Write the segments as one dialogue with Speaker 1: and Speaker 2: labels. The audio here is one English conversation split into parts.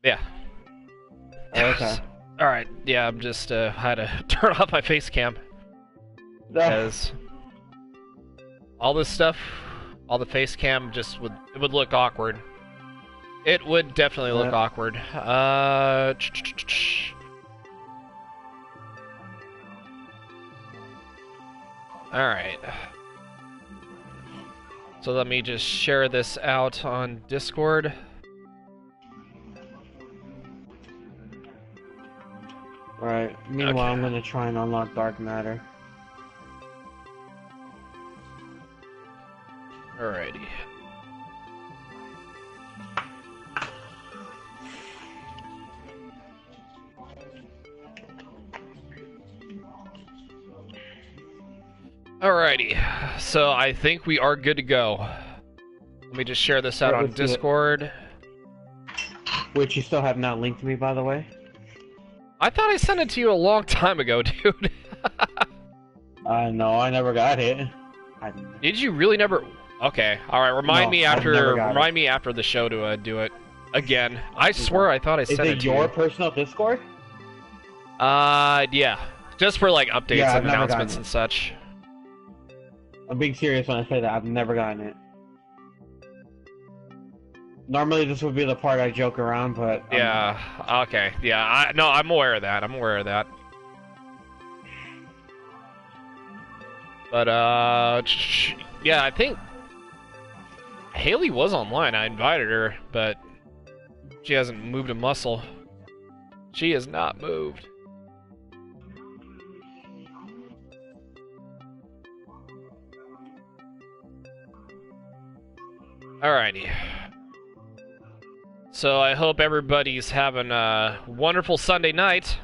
Speaker 1: Yeah.
Speaker 2: Oh, okay.
Speaker 1: All right. Yeah, I'm just had to turn off my face cam because all this stuff, all the face cam just would look awkward. It would definitely look awkward. All right. So let me just share this out on Discord.
Speaker 2: Alright, meanwhile, I'm gonna try and unlock Dark Matter.
Speaker 1: Alrighty. Alrighty, so I think we are good to go. Let me just share this out on Discord.
Speaker 2: Which you still have not linked to me, by the way.
Speaker 1: I thought I sent it to you a long time ago, dude.
Speaker 2: No, I never got it.
Speaker 1: Did you really never? Okay, all right. Remind me after the show to do it again. I swear I thought I sent it to you.
Speaker 2: Is it your personal Discord?
Speaker 1: Yeah, just for like updates and announcements and such.
Speaker 2: I'm being serious when I say that. I've never gotten it. Normally this would be the part I joke around, but...
Speaker 1: Yeah, okay. Yeah, no, I'm aware of that. I'm aware of that. But, yeah, I think Haley was online. I invited her, but she hasn't moved a muscle. She has not moved. Alrighty. So I hope everybody's having a wonderful Sunday night.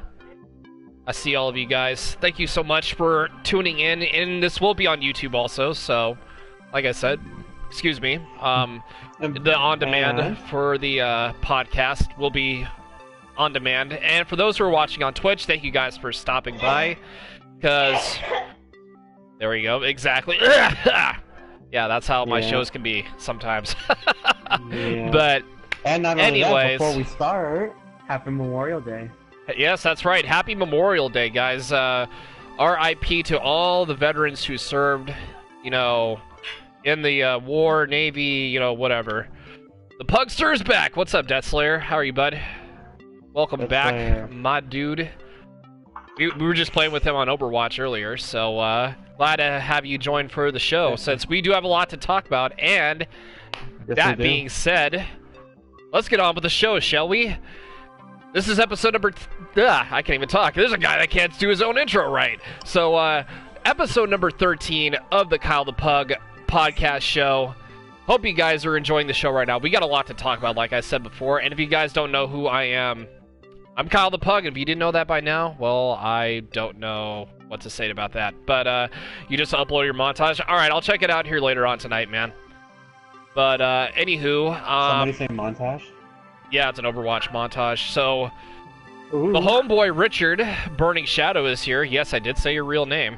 Speaker 1: I see all of you guys. Thank you so much for tuning in, and this will be on YouTube also. So, like I said, excuse me, the on-demand for the podcast will be on demand. And for those who are watching on Twitch, thank you guys for stopping by. Because there we go, exactly. Yeah, that's how my shows can be sometimes. But
Speaker 2: and not only
Speaker 1: anyways,
Speaker 2: that, before we start, Happy Memorial Day.
Speaker 1: Yes, that's right. Happy Memorial Day, guys. RIP to all the veterans who served, you know, in the war, Navy, you know, whatever. The Pugster's back. What's up, Death Slayer? How are you, bud? Welcome back, my dude. We were just playing with him on Overwatch earlier, so glad to have you join for the show, since we do have a lot to talk about. And that being said, let's get on with the show, shall we? This is episode number... I can't even talk. There's a guy that can't do his own intro right. So, episode number 13 of the Kyle the Pug podcast show. Hope you guys are enjoying the show right now. We got a lot to talk about, like I said before. And if you guys don't know who I am, I'm Kyle the Pug. And if you didn't know that by now, well, I don't know what to say about that. But you just upload your montage. All right, I'll check it out here later on tonight, man. But anywho...
Speaker 2: Somebody say montage?
Speaker 1: Yeah, it's an Overwatch montage. So, the homeboy Richard, Burning Shadow, is here. Yes, I did say your real name.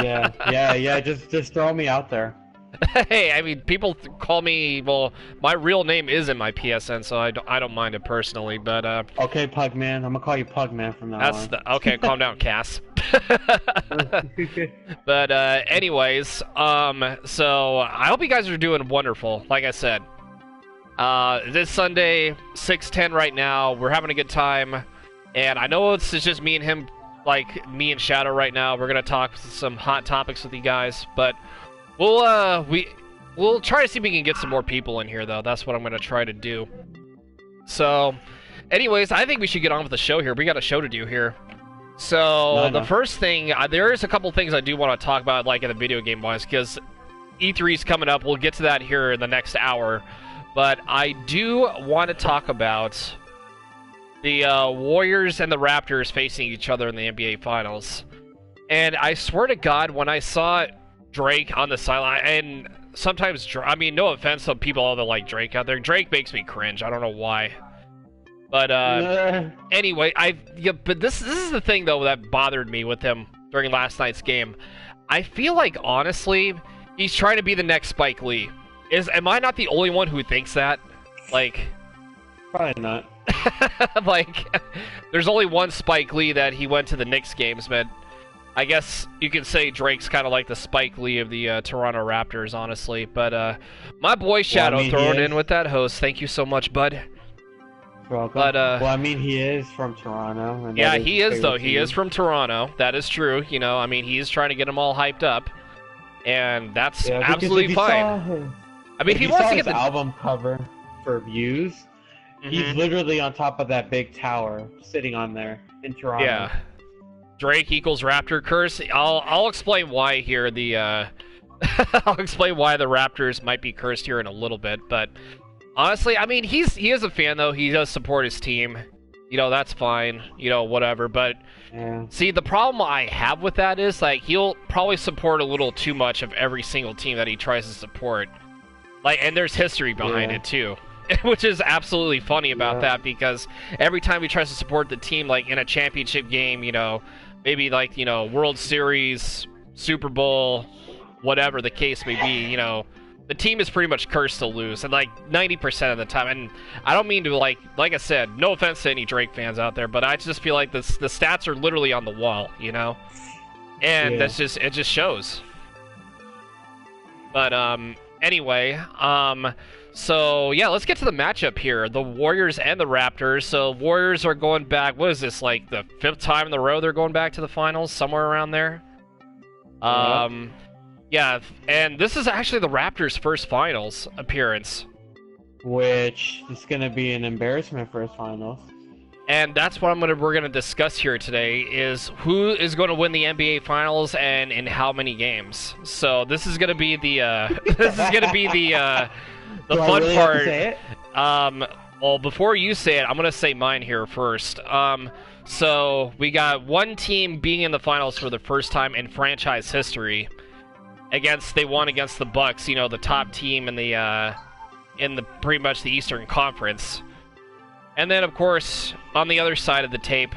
Speaker 2: yeah. Just throw me out there.
Speaker 1: Hey, I mean, people call me... Well, my real name is in my PSN, so I don't mind it personally. But
Speaker 2: okay, Pugman. I'm gonna call you Pugman from now on.
Speaker 1: Okay, calm down, Cass. But anyways, so I hope you guys are doing wonderful. Like I said. This Sunday, 6:10 right now. We're having a good time, and I know it's just me and him, like me and Shadow right now. We're gonna talk some hot topics with you guys, but we'll try to see if we can get some more people in here, though. That's what I'm gonna try to do. So, anyways, I think we should get on with the show here. We got a show to do here. So the first thing, there is a couple things I do want to talk about, like in the video game wise, because E3's coming up. We'll get to that here in the next hour. But I do want to talk about the Warriors and the Raptors facing each other in the NBA Finals. And I swear to God, when I saw Drake on the sideline, and sometimes, I mean, no offense to people that like Drake out there, Drake makes me cringe. I don't know why. But anyway, but this is the thing, though, that bothered me with him during last night's game. I feel like, honestly, he's trying to be the next Spike Lee. Am I not the only one who thinks that? Like,
Speaker 2: Probably not.
Speaker 1: Like, there's only one Spike Lee that he went to the Knicks games, but I guess you could say Drake's kind of like the Spike Lee of the Toronto Raptors, honestly. But my boy Shadow throwing in with that host. Thank you so much, bud.
Speaker 2: You're welcome.
Speaker 1: But
Speaker 2: well, I mean, he is from Toronto. And
Speaker 1: yeah, he is though. He is from Toronto. That is true. You know, I mean, he's trying to get them all hyped up, and that's absolutely fine. I mean, if he wants to get the
Speaker 2: album cover for views. He's literally on top of that big tower, sitting on there in Toronto.
Speaker 1: Yeah. Drake equals Raptor curse. I'll explain why here. I'll explain why the Raptors might be cursed here in a little bit. But honestly, I mean, he is a fan though. He does support his team. You know, that's fine. You know, whatever. But see, the problem I have with that is like he'll probably support a little too much of every single team that he tries to support. Like, and there's history behind it too. Which is absolutely funny about that, because every time he tries to support the team, like in a championship game, you know, maybe like, you know, World Series, Super Bowl, whatever the case may be, you know, the team is pretty much cursed to lose, and like 90% of the time. And I don't mean to like I said, no offense to any Drake fans out there, but I just feel like the stats are literally on the wall, you know, and it just shows. But anyway, so, yeah, let's get to the matchup here. The Warriors and the Raptors. So, Warriors are going back, what is this, like the 5th time in a row they're going back to the finals? Somewhere around there? Yeah, and this is actually the Raptors' first finals appearance.
Speaker 2: Which is going to be an embarrassment for his finals.
Speaker 1: And that's what we're gonna discuss here today, is who is going to win the NBA Finals and in how many games. So, this is going to be the, the fun part. Well, before you say it, I'm gonna say mine here first. So we got one team being in the finals for the first time in franchise history. They won against the Bucks, you know, the top team in the pretty much the Eastern Conference. And then, of course, on the other side of the tape,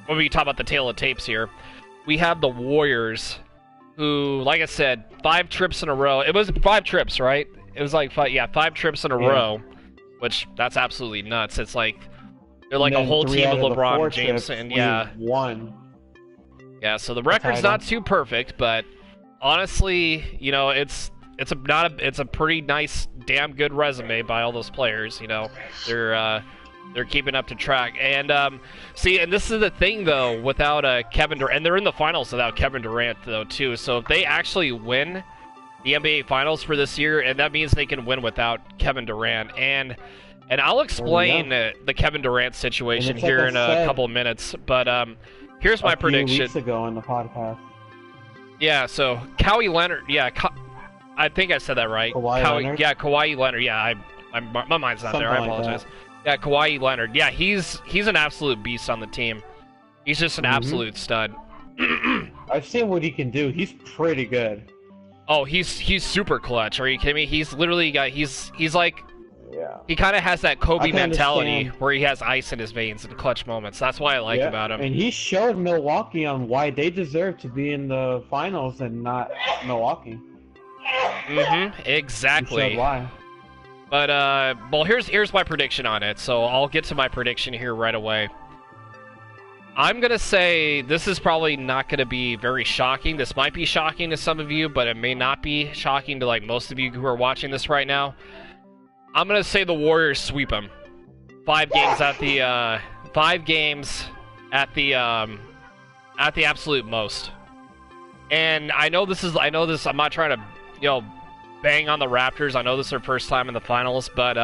Speaker 1: when we talk about the tale of tapes here, we have the Warriors, who, like I said, 5 trips in a row. It was 5 trips, right? It was like 5 trips in a row, which that's absolutely nuts. It's like they're like a whole team of LeBron James, and
Speaker 2: won.
Speaker 1: Yeah, so the record's not too perfect, but honestly, you know, it's a pretty nice, damn good resume by all those players. You know, they're keeping up to track. And see, and this is the thing though, without Kevin Durant, and they're in the finals without Kevin Durant though too. So if they actually win the NBA Finals for this year, and that means they can win without Kevin Durant. And I'll explain the Kevin Durant situation here in a couple of minutes. But here's my prediction.
Speaker 2: Weeks ago in the podcast.
Speaker 1: Yeah, so Kawhi Leonard. Yeah, I think I said that right. Kawhi Leonard. Yeah, my mind's not there. I apologize. Yeah, Kawhi Leonard. Yeah, he's an absolute beast on the team. He's just an absolute stud.
Speaker 2: I've seen what he can do. He's pretty good.
Speaker 1: Oh, he's super clutch. Are you kidding me? He's literally he's like, he kind of has that Kobe mentality where he has ice in his veins in clutch moments. That's why I like about him.
Speaker 2: And he showed Milwaukee on why they deserve to be in the finals and not Milwaukee.
Speaker 1: Exactly.
Speaker 2: He showed why.
Speaker 1: But well, here's my prediction on it. So I'll get to my prediction here right away. I'm going to say this is probably not going to be very shocking. This might be shocking to some of you, but it may not be shocking to like most of you who are watching this right now. I'm going to say the Warriors sweep them. 5 games at the 5 games at the absolute most. And I know this I'm not trying to, you know, bang on the Raptors. I know this is their first time in the finals, but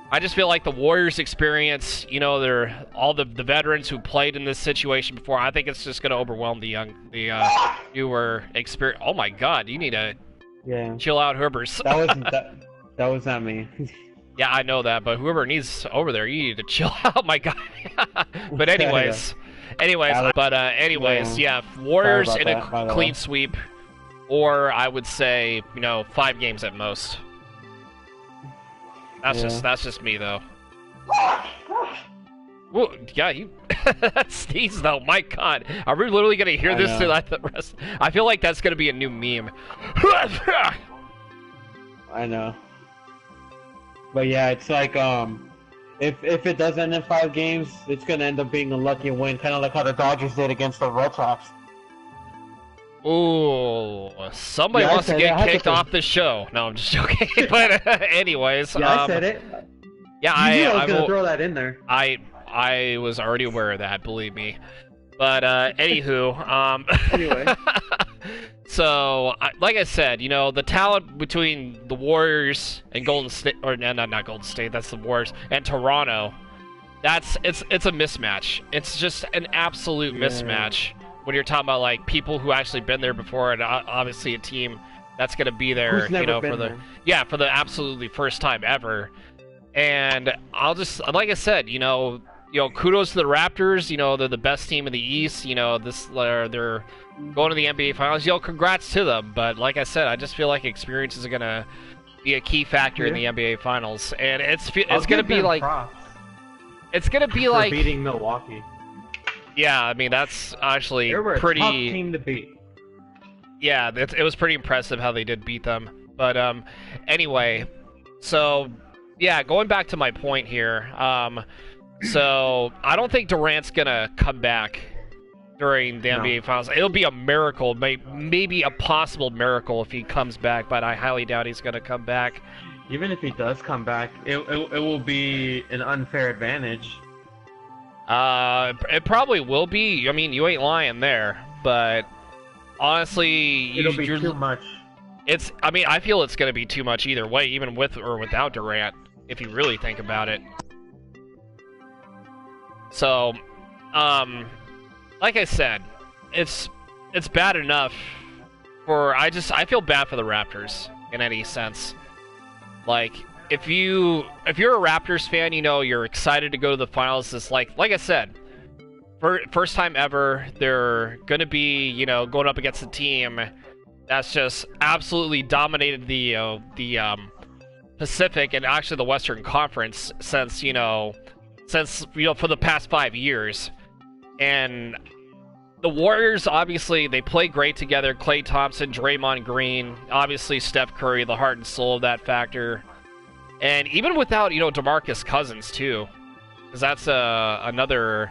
Speaker 1: I just feel like the Warriors experience, you know, they're all the veterans who played in this situation before. I think it's just going to overwhelm the newer experience. Oh my God, you need to chill out, whoever's.
Speaker 2: That was not me.
Speaker 1: Yeah, I know that, but whoever needs over there, you need to chill out. My God. But anyways, yeah, Warriors in a clean sweep, or I would say, you know, 5 games at most. That's just me though. Whoa, yeah, you that sneeze though. My God, are we literally gonna hear this through the rest? I feel like that's gonna be a new meme.
Speaker 2: I know. But yeah, it's like If it does end in 5 games, it's gonna end up being a lucky win, kind of like how the Dodgers did against the Red Sox.
Speaker 1: Ooh, somebody wants to get kicked off the show. No, I'm just joking. But anyways,
Speaker 2: yeah, I said it.
Speaker 1: Yeah,
Speaker 2: I was gonna throw that in there.
Speaker 1: I was already aware of that, believe me. But anywho,
Speaker 2: Anyway.
Speaker 1: So like I said, you know, the talent between the Warriors and Golden State, or no, not Golden State, that's the Warriors, and Toronto, it's a mismatch. It's just an absolute mismatch when you're talking about like people who actually been there before, and obviously a team that's gonna be there, you know, for the absolutely first time ever. And I'll just, like I said, you know, kudos to the Raptors. You know, they're the best team in the East. You know, they're going to the NBA Finals. Congrats to them. But like I said, I just feel like experience is gonna be a key factor in the NBA Finals, and it's gonna be like it's gonna be like
Speaker 2: beating Milwaukee.
Speaker 1: Yeah, I mean that's actually pretty.
Speaker 2: Tough team to beat.
Speaker 1: Yeah, it was pretty impressive how they did beat them. But anyway, so yeah, going back to my point here. So I don't think Durant's gonna come back during the NBA Finals. It'll be a miracle, maybe a possible miracle if he comes back, but I highly doubt he's gonna come back.
Speaker 2: Even if he does come back, it will be an unfair advantage.
Speaker 1: It probably will be. I mean, you ain't lying there, but honestly,
Speaker 2: it'll be too much.
Speaker 1: I mean, I feel it's gonna be too much either way, even with or without Durant, if you really think about it. So, like I said, it's bad enough I feel bad for the Raptors in any sense. Like, if you're a Raptors fan, you know, you're excited to go to the finals. It's like I said, first time ever, they're gonna be, you know, going up against a team that's just absolutely dominated the Pacific and actually the Western Conference since for the past 5 years. And the Warriors, obviously, they play great together. Klay Thompson, Draymond Green, obviously Steph Curry, the heart and soul of that factor. And even without, DeMarcus Cousins, too. Because that's another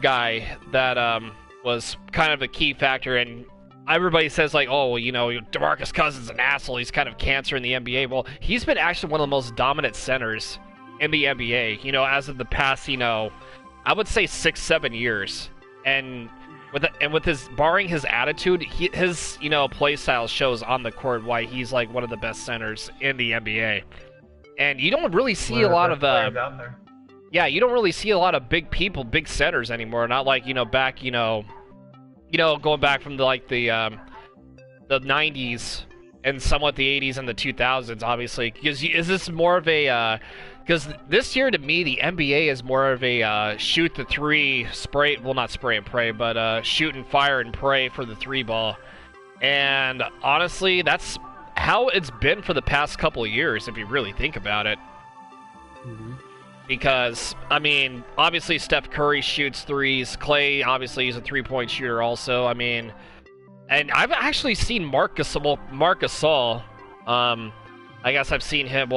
Speaker 1: guy that was kind of a key factor. And everybody says, like, oh, DeMarcus Cousins is an asshole. He's kind of cancer in the NBA. Well, he's been actually one of the most dominant centers in the NBA, as of the past, I would say 6-7 years. And with his, barring his attitude, his play style shows on the court why he's like one of the best centers in the NBA. And you don't really see a lot of you don't really see a lot of big people, big centers anymore. Not like back going back from the 90s and somewhat the 80s and the 2000s, obviously. Because is this more of a because this year, to me, the NBA is more of a shoot the three, not spray and pray, but shoot and fire and pray for the three ball. And honestly, that's how it's been for the past couple of years, if you really think about it.
Speaker 2: Mm-hmm.
Speaker 1: Because, I mean, obviously Steph Curry shoots threes. Klay, obviously, is a three-point shooter also. I mean, and I've actually seen Marc Gasol. I guess I've seen him,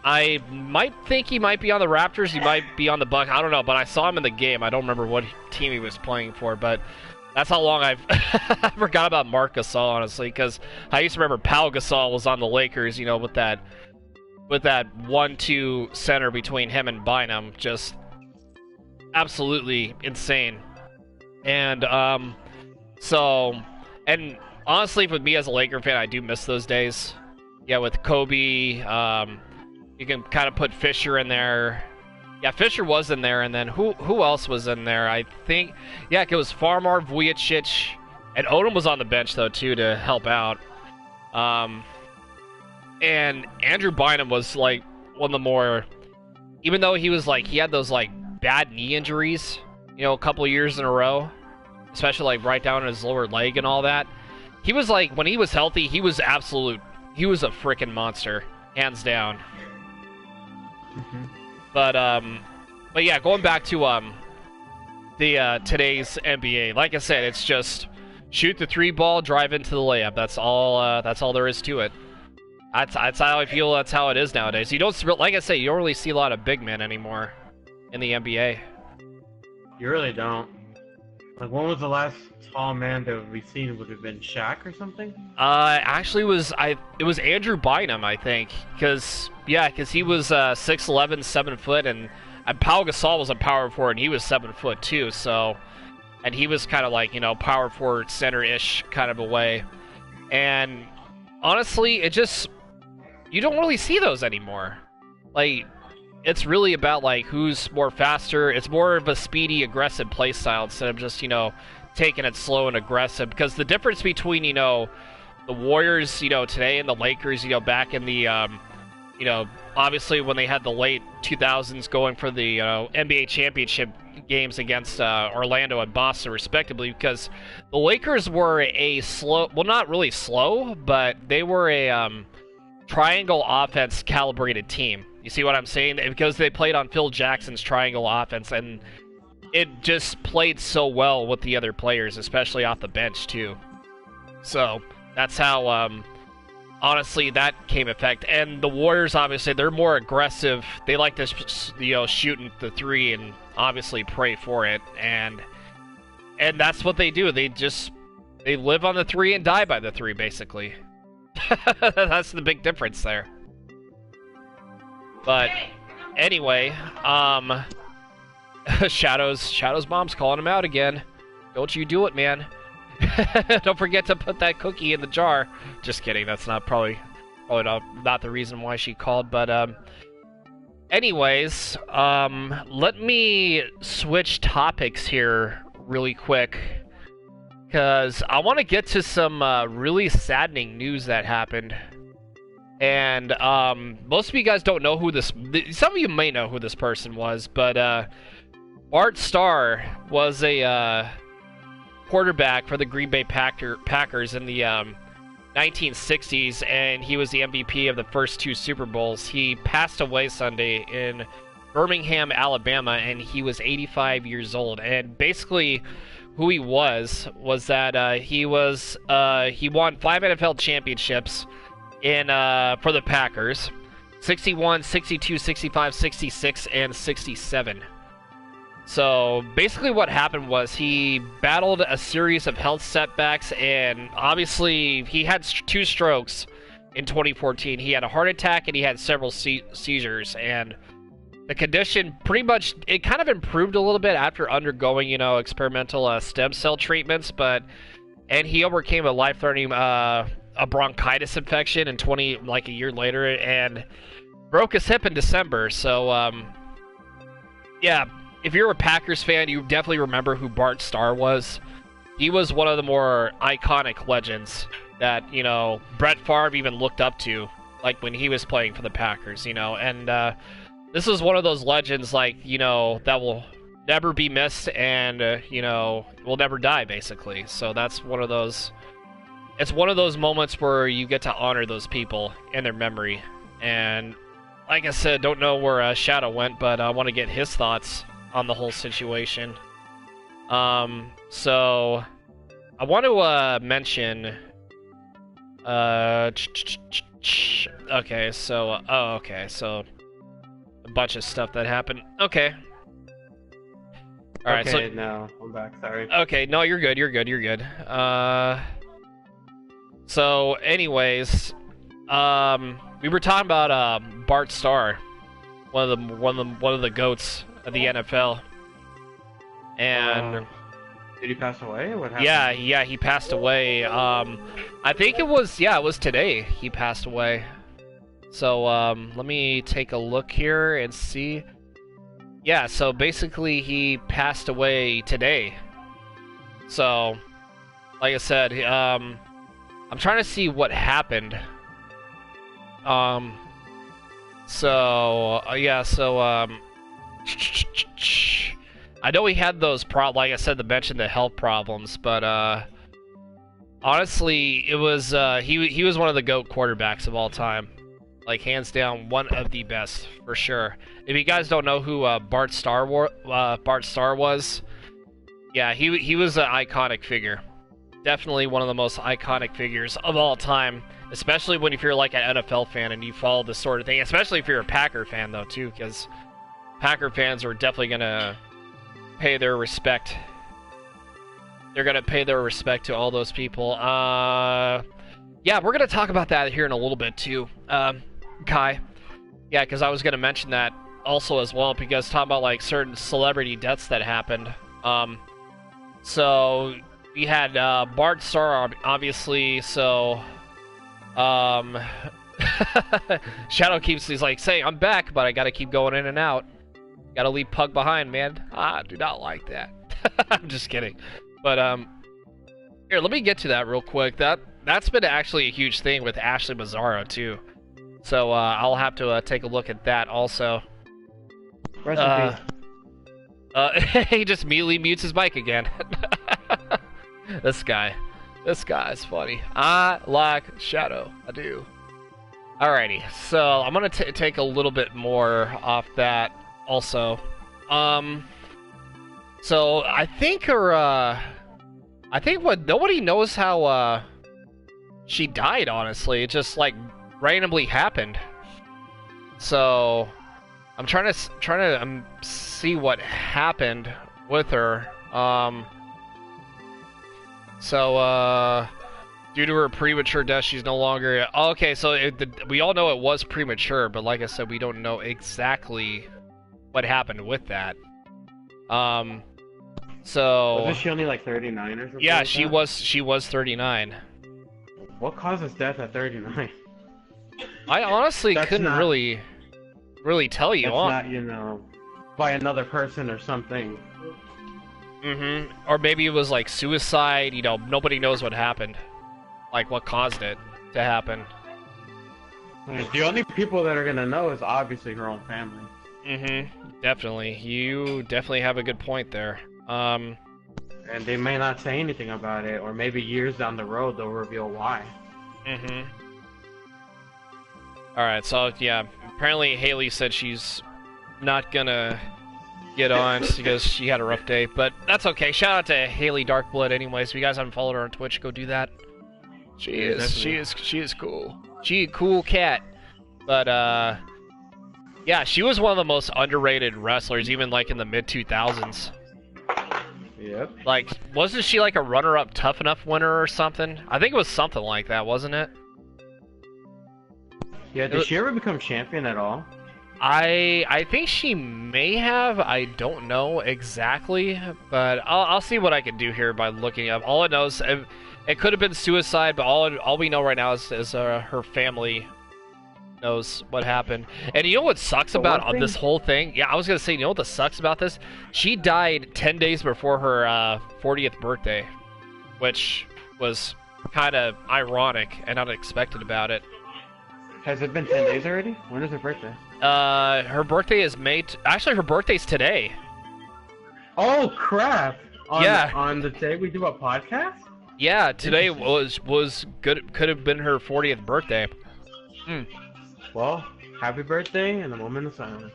Speaker 1: I might think he might be on the Raptors. He might be on the Bucks. I don't know, but I saw him in the game. I don't remember what team he was playing for, but that's how long I've I forgot about Marc Gasol, honestly, because I used to remember Pau Gasol was on the Lakers, with that 1-2 center between him and Bynum, just absolutely insane. And and honestly, with me as a Laker fan, I do miss those days. Yeah, with Kobe. You can kind of put Fisher in there. Yeah, Fisher was in there, and then who else was in there? I think, yeah, it was Farmar, Vujicic, and Odom was on the bench, though, too, to help out. And Andrew Bynum was, like, one of the more... Even though he was, like, he had those, like, bad knee injuries, a couple of years in a row, especially, like, right down his lower leg and all that. He was, like, when he was healthy, he was a freaking monster, hands down.
Speaker 2: Mm-hmm.
Speaker 1: But yeah, going back to the today's NBA, like I said, it's just shoot the three ball, drive into the layup. That's all there is to it. That's how I feel. That's how it is nowadays. You don't, like I say, you don't really see a lot of big men anymore in the NBA.
Speaker 2: You really don't. Like, when was the last tall man that we've seen? Would have been Shaq or something?
Speaker 1: Actually, it was Andrew Bynum, I think, because he was 6'11", 7 foot, and Pau Gasol was a power forward, and he was 7 foot too. So, and he was kind of like, you know, power forward, center-ish kind of a way. And honestly, you don't really see those anymore. Like, it's really about, like, who's more faster. It's more of a speedy, aggressive play style instead of just, you know, taking it slow and aggressive. Because the difference between, you know, the Warriors, you know, today and the Lakers, you know, back in the, you know, obviously when they had the late 2000s going for the NBA championship games against Orlando and Boston, respectively, because the Lakers were a slow, well, not really slow, but they were a triangle offense calibrated team. You see what I'm saying? Because they played on Phil Jackson's triangle offense, and it just played so well with the other players, especially off the bench, too. So, that's how, honestly, that came effect. And the Warriors, obviously, they're more aggressive. They like to, you know, shoot the three and obviously pray for it. And that's what they do. They live on the three and die by the three, basically. That's the big difference there. But anyway, Shadow's mom's calling him out again. Don't you do it, man. Don't forget to put that cookie in the jar. Just kidding. That's probably not the reason why she called. But anyways, let me switch topics here really quick, because I want to get to some really saddening news that happened. And most of you guys don't know who some of you may know who this person was, but Bart Starr was a quarterback for the Green Bay Packers in the 1960s, and he was the MVP of the first 2 Super Bowls. He passed away Sunday in Birmingham, Alabama, and he was 85 years old. And basically, who he was that he won 5 NFL championships for the Packers: 61, 62, 65, 66, and 67. So basically what happened was he battled a series of health setbacks, and obviously he had 2 strokes in 2014. He had a heart attack and he had several seizures, and the condition pretty much, it kind of improved a little bit after undergoing, you know, experimental stem cell treatments, and he overcame a life-threatening a bronchitis infection in a year later, and broke his hip in December. So yeah, if you're a Packers fan, you definitely remember who Bart Starr was. He was one of the more iconic legends that, you know, Brett Favre even looked up to, like when he was playing for the Packers, you know. And this is one of those legends, like, you know, that will never be missed, and you know, will never die, basically. So that's one of those. It's one of those moments where you get to honor those people in their memory. And like I said, don't know where Shadow went, but I want to get his thoughts on the whole situation. So I want to mention. Okay, so so a bunch of stuff that happened. Okay. All right.
Speaker 2: Okay,
Speaker 1: so
Speaker 2: no, I'm back. Sorry.
Speaker 1: Okay, no, you're good. You're good. So, anyways, we were talking about Bart Starr, one of the goats of the NFL, and
Speaker 2: did he pass away? What happened?
Speaker 1: Yeah, he passed away. I think it was today he passed away. So let me take a look here and see. Yeah, so basically he passed away today. So, like I said, I'm trying to see what happened. I know he had those like I said, to mention the health problems, but honestly, it was he was one of the GOAT quarterbacks of all time, like hands down, one of the best for sure. If you guys don't know who Bart Starr was, yeah, he was an iconic figure. definitely one of the most iconic figures of all time, especially when if you're like an NFL fan and you follow this sort of thing, especially if you're a Packer fan though too, because Packer fans are definitely gonna pay their respect. They're gonna pay their respect to all those people. Yeah, we're gonna talk about that here in a little bit too, Kai. Yeah, because I was gonna mention that also as well, because talking about like certain celebrity deaths that happened. So we had Bart Starr, obviously. So Shadow he's like saying, "I'm back, but I gotta keep going in and out. Gotta leave Pug behind, man. I do not like that." I'm just kidding. But here, let me get to that real quick. That's been actually a huge thing with Ashley Mazzara too. So I'll have to take a look at that also.
Speaker 2: Rest in peace.
Speaker 1: He just immediately mutes his mic again. This guy is funny. I like Shadow. I do. Alrighty, so I'm gonna take a little bit more off that also. So I think what nobody knows how she died. Honestly, it just like randomly happened. So I'm trying to see what happened with her. Due to her premature death, she's no longer... Okay, so we all know it was premature, but like I said, we don't know exactly what happened with that.
Speaker 2: Wasn't she only like 39 or something?
Speaker 1: Yeah,
Speaker 2: like
Speaker 1: she
Speaker 2: that?
Speaker 1: she was 39.
Speaker 2: What causes death at 39?
Speaker 1: I honestly couldn't really tell you.
Speaker 2: That's not, you know, by another person or something.
Speaker 1: Mm-hmm. Or maybe it was like suicide, you know, nobody knows what happened. Like what caused it to happen.
Speaker 2: The only people that are gonna know is obviously her own family.
Speaker 1: Mm-hmm. Definitely. You definitely have a good point there.
Speaker 2: And they may not say anything about it, or maybe years down the road they'll reveal why.
Speaker 1: Mm-hmm. Alright, so yeah, apparently Haley said she's not gonna get on because she had a rough day, but that's okay. Shout out to Haley Darkblood anyways. If you guys haven't followed her on Twitch, go do that. She is cool. She a cool cat. But yeah, she was one of the most underrated wrestlers, even like in the mid 2000s.
Speaker 2: Yep.
Speaker 1: Like, wasn't she like a runner-up Tough Enough winner or something? I think it was something like that, wasn't it?
Speaker 2: Yeah, did she ever become champion at all?
Speaker 1: I think she may have. I don't know exactly, but I'll see what I can do here by looking up. All I know is it could have been suicide, but all we know right now is her family knows what happened. And you know what sucks about this whole thing? Yeah, I was gonna say, you know what sucks about this? She died 10 days before her 40th birthday, which was kind of ironic and unexpected about it.
Speaker 2: Has it been 10 days already? When is her birthday?
Speaker 1: Her birthday is Actually, her birthday's today.
Speaker 2: Oh crap!
Speaker 1: Yeah.
Speaker 2: On the day we do a podcast?
Speaker 1: Yeah, today was good. Could have been her 40th birthday. Hmm.
Speaker 2: Well, happy birthday and a moment of silence.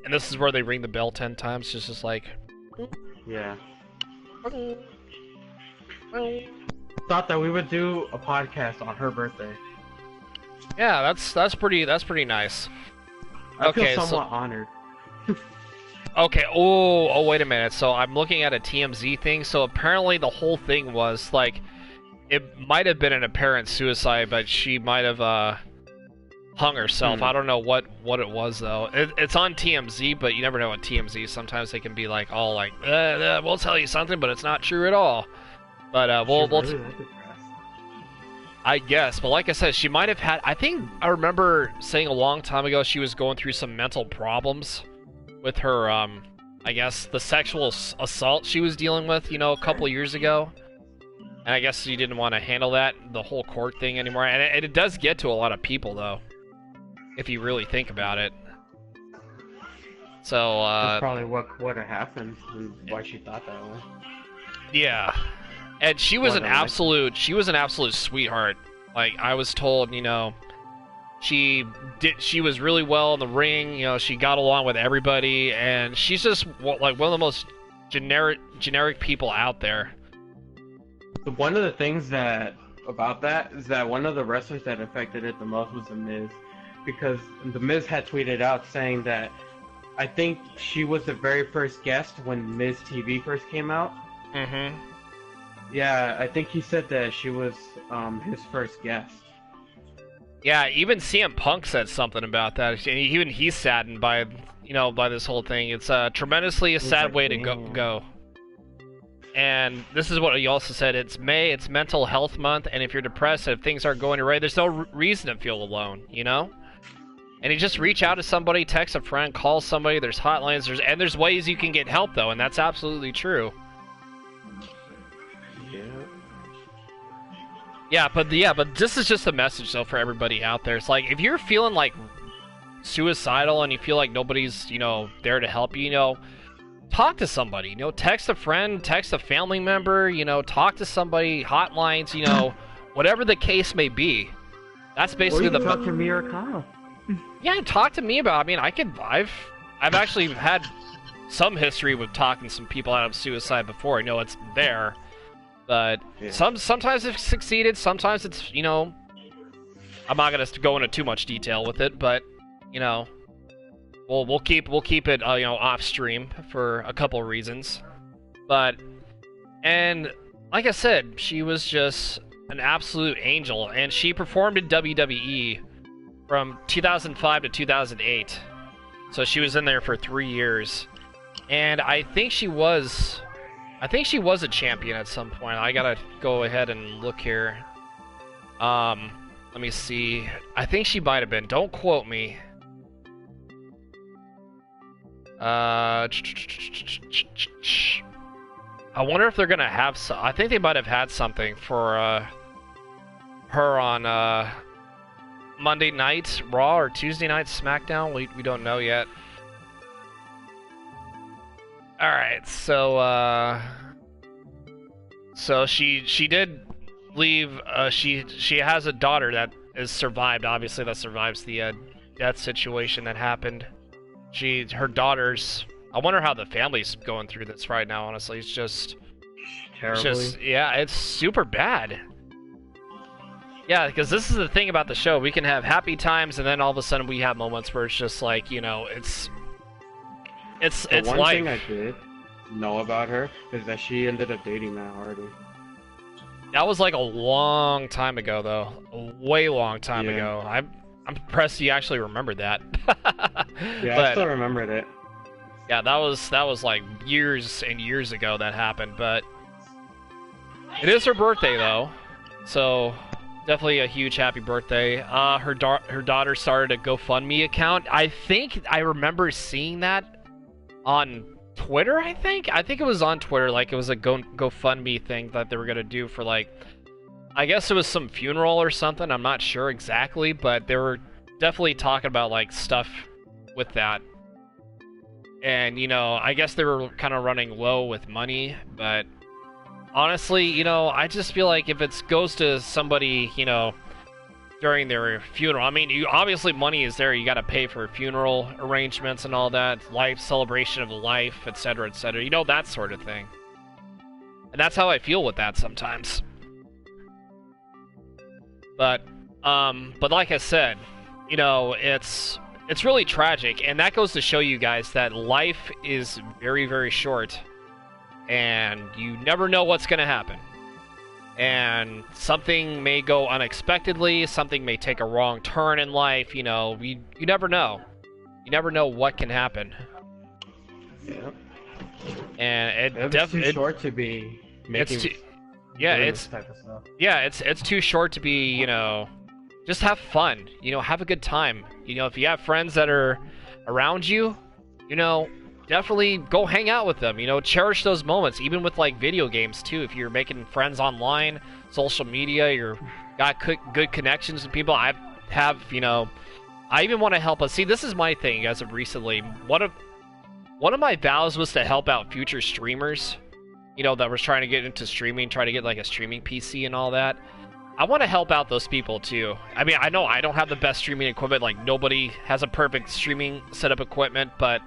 Speaker 1: And this is where they ring the bell 10 times, just like...
Speaker 2: Yeah. Thought that we would do a podcast on her birthday.
Speaker 1: Yeah, that's pretty nice.
Speaker 2: I feel somewhat honored.
Speaker 1: Okay, oh, wait a minute. So I'm looking at a TMZ thing. So apparently the whole thing was like, it might have been an apparent suicide, but she might have hung herself. I don't know what it was though. It's on TMZ, but you never know what TMZ. Sometimes they can be like all like, we'll tell you something, but it's not true at all. But I guess. But like I said, she might have had. I think I remember saying a long time ago she was going through some mental problems with her. I guess the sexual assault she was dealing with, you know, a couple of years ago. And I guess she didn't want to handle the whole court thing anymore. And it does get to a lot of people, though, if you really think about it. So,
Speaker 2: that's probably what would have happened and why she thought that way.
Speaker 1: Yeah. And she was an absolute sweetheart. Like, I was told, you know, she was really well in the ring, you know, she got along with everybody, and she's just like one of the most generic people out there.
Speaker 2: One of the things that about that is that one of the wrestlers that affected it the most was The Miz, because The Miz had tweeted out saying that I think she was the very first guest when Miz TV first came out.
Speaker 1: Mm-hmm.
Speaker 2: Yeah, I think he said that she was his first guest.
Speaker 1: Yeah, even CM Punk said something about that. And even he's saddened by, by this whole thing. It's tremendously a sad way to go. And this is what he also said. It's May, it's Mental Health Month, and if you're depressed, if things aren't going right, there's no reason to feel alone, And you just reach out to somebody, text a friend, call somebody. There's hotlines, there's ways you can get help, though, and that's absolutely true. Yeah, but this is just a message, though, for everybody out there. It's like, if you're feeling, like, suicidal and you feel like nobody's, there to help you, talk to somebody. Text a friend, text a family member, talk to somebody, hotlines, whatever the case may be. That's basically
Speaker 2: or you can talk to me or Kyle.
Speaker 1: Yeah, talk to me about. I've actually had some history with talking some people out of suicide before. I know it's there. But sometimes it's succeeded, sometimes it's, I'm not gonna go into too much detail with it, but we'll keep it off stream for a couple of reasons. And like I said, she was just an absolute angel, and she performed in WWE from 2005 to 2008. So she was in there for 3 years, and I think she was a champion at some point. I gotta go ahead and look here. Let me see. I think she might have been. Don't quote me. I wonder if they're gonna have some. I think they might have had something for her on Monday night Raw or Tuesday night SmackDown. We don't know yet. All right, so she did leave. She has a daughter that has survived. Obviously, that survives the death situation that happened. Her daughter's. I wonder how the family's going through this right now. Honestly, it's just
Speaker 2: terribly.
Speaker 1: It's super bad. Yeah, because this is the thing about the show. We can have happy times, and then all of a sudden we have moments where it's just like, it's
Speaker 2: one
Speaker 1: life.
Speaker 2: thing I did know about her is that she ended up dating Matt Hardy.
Speaker 1: That was like a long time ago, though. A way long time ago. I'm impressed you actually remembered that.
Speaker 2: Yeah, I still remembered it.
Speaker 1: Yeah, that was like years and years ago that happened, but it is her birthday though, so definitely a huge happy birthday. Her daughter started a GoFundMe account. I think I remember seeing that on Twitter. I think it was on Twitter. Like it was a GoFundMe thing that they were gonna do for like, I guess it was some funeral or something. I'm not sure exactly, but they were definitely talking about like stuff with that. And I guess they were kind of running low with money, but honestly, I just feel like if it goes to somebody, during their funeral, obviously money is there. You got to pay for funeral arrangements and all that, life celebration of life, etc., etc. That sort of thing. And that's how I feel with that sometimes. But like I said, it's really tragic, and that goes to show you guys that life is very, very short, and you never know what's going to happen. And something may go unexpectedly, something may take a wrong turn in life, you never know. You never know what can happen.
Speaker 2: Yeah.
Speaker 1: And
Speaker 2: it's too short to be making this type of stuff.
Speaker 1: Yeah, it's too short to be, just have fun, have a good time. If you have friends that are around you, definitely go hang out with them. Cherish those moments, even with like video games too. If you're making friends online, social media, you're got good connections with people. I even want to help us. See, this is my thing as of recently. One of my vows was to help out future streamers, that was trying to get into streaming, try to get like a streaming PC and all that. I want to help out those people too. I know I don't have the best streaming equipment. Like nobody has a perfect streaming setup equipment, but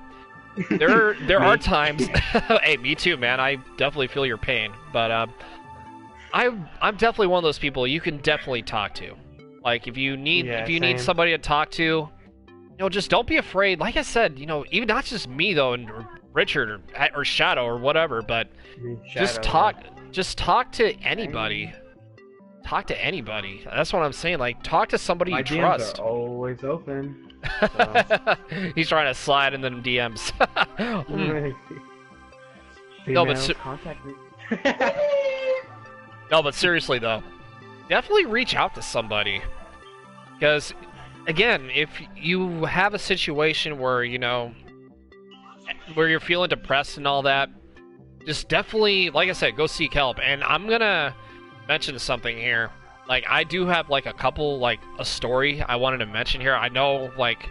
Speaker 1: there are times. Hey, me too, man. I definitely feel your pain. But I'm definitely one of those people you can definitely talk to. Like if you need
Speaker 2: Same.
Speaker 1: somebody to talk to, just don't be afraid. Like I said, even not just me though, and or Richard or Shadow or whatever, but just talk to anybody. Talk to anybody. That's what I'm saying. Like talk to somebody
Speaker 2: My
Speaker 1: you
Speaker 2: DMs
Speaker 1: trust.
Speaker 2: are always open. So.
Speaker 1: He's trying to slide in them DMs. No, but
Speaker 2: contact me.
Speaker 1: No, but seriously though, definitely reach out to somebody. Because, again, if you have a situation where, where you're feeling depressed and all that, just definitely, like I said, go seek help. And I'm gonna mention something here. Like, I do have, like, a story I wanted to mention here. I know, like,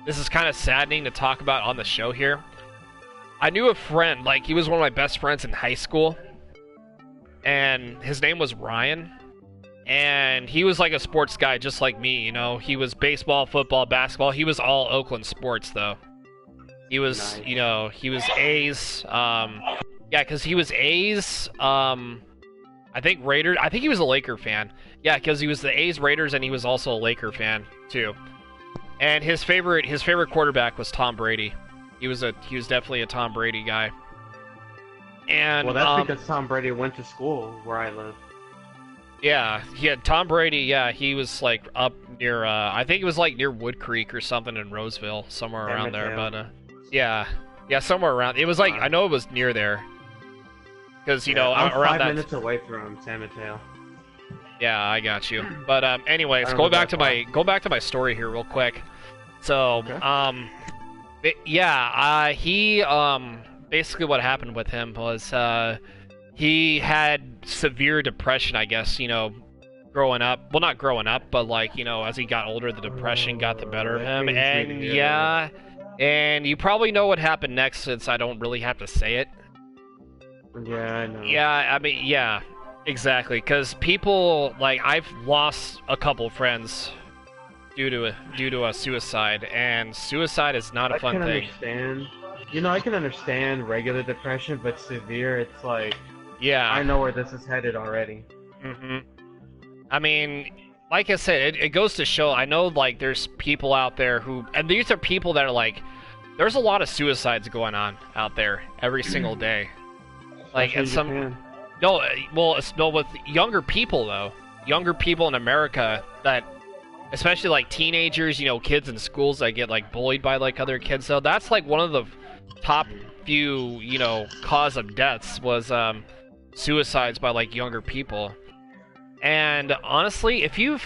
Speaker 1: this is kind of saddening to talk about on the show here. I knew a friend, like, he was one of my best friends in high school. And his name was Ryan. And he was like a sports guy just like me, He was baseball, football, basketball. He was all Oakland sports, though. He was,
Speaker 2: Nice.
Speaker 1: He was A's. Yeah, because he was A's. I think Raiders. I think he was a Laker fan. Yeah, because he was the A's, Raiders, and he was also a Laker fan, too. And his favorite quarterback was Tom Brady. He was definitely a Tom Brady guy. And
Speaker 2: Well, that's because Tom Brady went to school where I live.
Speaker 1: Yeah, he had Tom Brady. Yeah, he was like up near. I think it was like near Wood Creek or something in Roseville, somewhere around there. But yeah, somewhere around. It was like I know it was near there, because
Speaker 2: I'm
Speaker 1: around
Speaker 2: 5 minutes away from San Mateo.
Speaker 1: Yeah, I got you. But anyways, go back to my story here real quick. So
Speaker 2: Okay.
Speaker 1: he basically what happened with him was he had severe depression, I guess, growing up. Well, not growing up, but like, as he got older, the depression got the better of him. And and you probably know what happened next, since I don't really have to say it.
Speaker 2: Yeah, I know.
Speaker 1: Yeah, I mean, yeah, exactly. Because people, like, I've lost a couple friends due to a suicide, and suicide is not a fun thing.
Speaker 2: I can understand regular depression, but severe, it's like,
Speaker 1: yeah,
Speaker 2: I know where this is headed already.
Speaker 1: I mean, like I said, it goes to show. I know, like, there's people out there who, and these are people that are like, there's a lot of suicides going on out there every single day. Like, and some, with younger people though, younger people in America that, especially like teenagers, kids in schools that get like bullied by like other kids. So that's like one of the top few, cause of deaths was suicides by like younger people. And honestly, if you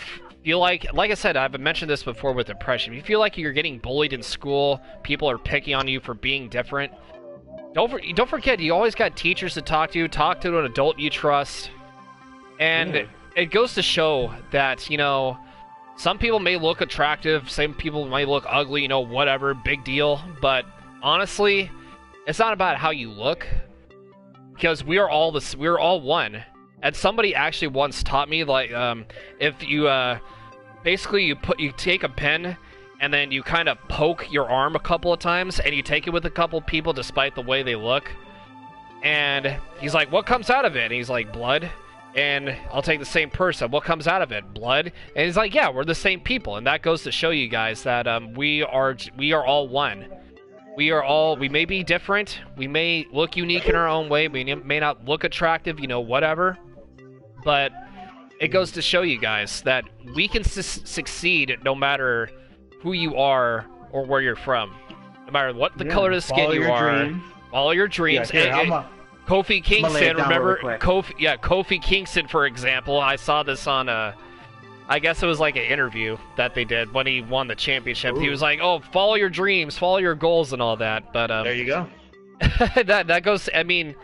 Speaker 1: feel like I said, I've mentioned this before with depression, if you feel like you're getting bullied in school, people are picking on you for being different, don't forget, you always got teachers to talk to an adult you trust. And it goes to show that, some people may look attractive, some people might look ugly, whatever, big deal. But honestly, it's not about how you look, because we're all one. And somebody actually once taught me, like, if you basically you take a pen and then you kind of poke your arm a couple of times, and you take it with a couple of people despite the way they look. And he's like, "What comes out of it?" And he's like, "Blood." And I'll take the same person. What comes out of it? Blood. And he's like, "Yeah, we're the same people." And that goes to show you guys that we are all one. We may be different. We may look unique in our own way. We may not look attractive, whatever. But it goes to show you guys that we can succeed no matter who you are or where you're from. No matter what the color of the skin you are. Follow your dreams. Kofi Kingston, remember? Kofi Kingston, for example. I saw this on I guess it was like an interview that they did when he won the championship. Ooh. He was like, "Oh, follow your dreams, follow your goals, and all that." But
Speaker 2: there you go.
Speaker 1: that goes. I mean,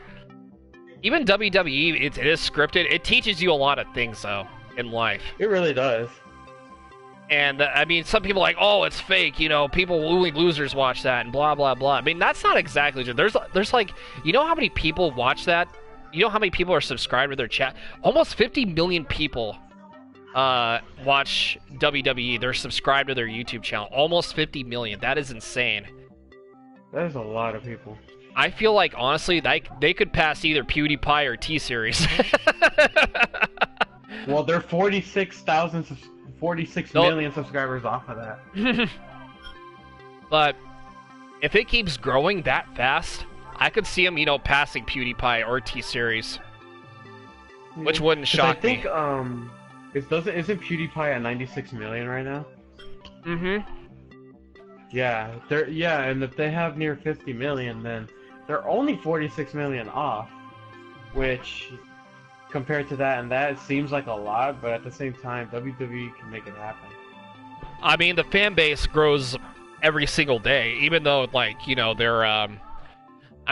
Speaker 1: even WWE, it is scripted. It teaches you a lot of things, though, in life.
Speaker 2: It really does.
Speaker 1: And I mean, some people are like, "Oh, it's fake." People, only losers watch that, and blah blah blah. I mean, that's not exactly true. There's like, how many people watch that? You know how many people are subscribed to their chat? Almost 50 million people watch WWE. They're subscribed to their YouTube channel. Almost 50 million. That is insane.
Speaker 2: That is a lot of people.
Speaker 1: I feel like honestly, they could pass either PewDiePie or T-Series.
Speaker 2: Well, they're 46 million subscribers off of that.
Speaker 1: But if it keeps growing that fast, I could see them, passing PewDiePie or T-Series, which wouldn't shock me.
Speaker 2: I think isn't PewDiePie at 96 million right now?
Speaker 1: Mm-hmm.
Speaker 2: Yeah, and if they have near 50 million, then they're only 46 million off, which compared to that and that, it seems like a lot, but at the same time, WWE can make it happen.
Speaker 1: I mean, the fan base grows every single day, even though, they're, I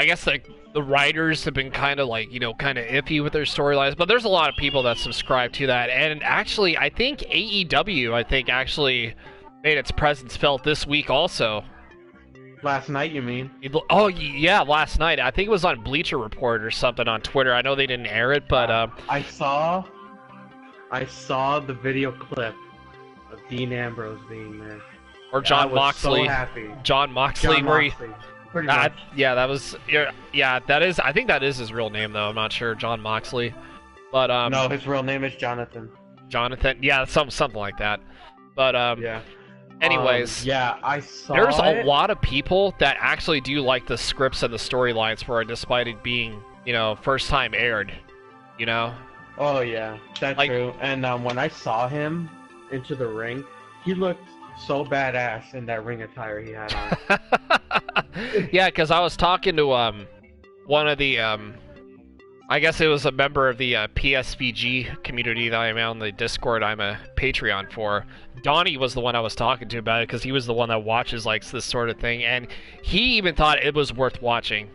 Speaker 1: guess, the writers have been kind of iffy with their storylines, but there's a lot of people that subscribe to that, and actually, I think AEW, actually made its presence felt this week also.
Speaker 2: Last night, you mean?
Speaker 1: Oh, yeah, last night. I think it was on Bleacher Report or something on Twitter. I know they didn't air it, but...
Speaker 2: I saw the video clip of Dean Ambrose being there.
Speaker 1: Or John Moxley.
Speaker 2: So happy.
Speaker 1: John Moxley,
Speaker 2: Pretty much.
Speaker 1: Yeah, that was... Yeah, that is... I think that is his real name, though. I'm not sure. John Moxley. But,
Speaker 2: No, his real name is Jonathan.
Speaker 1: Jonathan? Yeah, something like that. But,
Speaker 2: Yeah.
Speaker 1: Anyways,
Speaker 2: yeah, I saw
Speaker 1: there's a lot of people that actually do like the scripts and the storylines for it, despite it being, first time aired,
Speaker 2: Oh, yeah, that's true. And when I saw him into the ring, he looked so badass in that ring attire he had on.
Speaker 1: Yeah, because I was talking to one of the, I guess it was a member of the PSVG community that I'm on the Discord I'm a Patreon for. Donnie was the one I was talking to about it because he was the one that watches this sort of thing, and he even thought it was worth watching.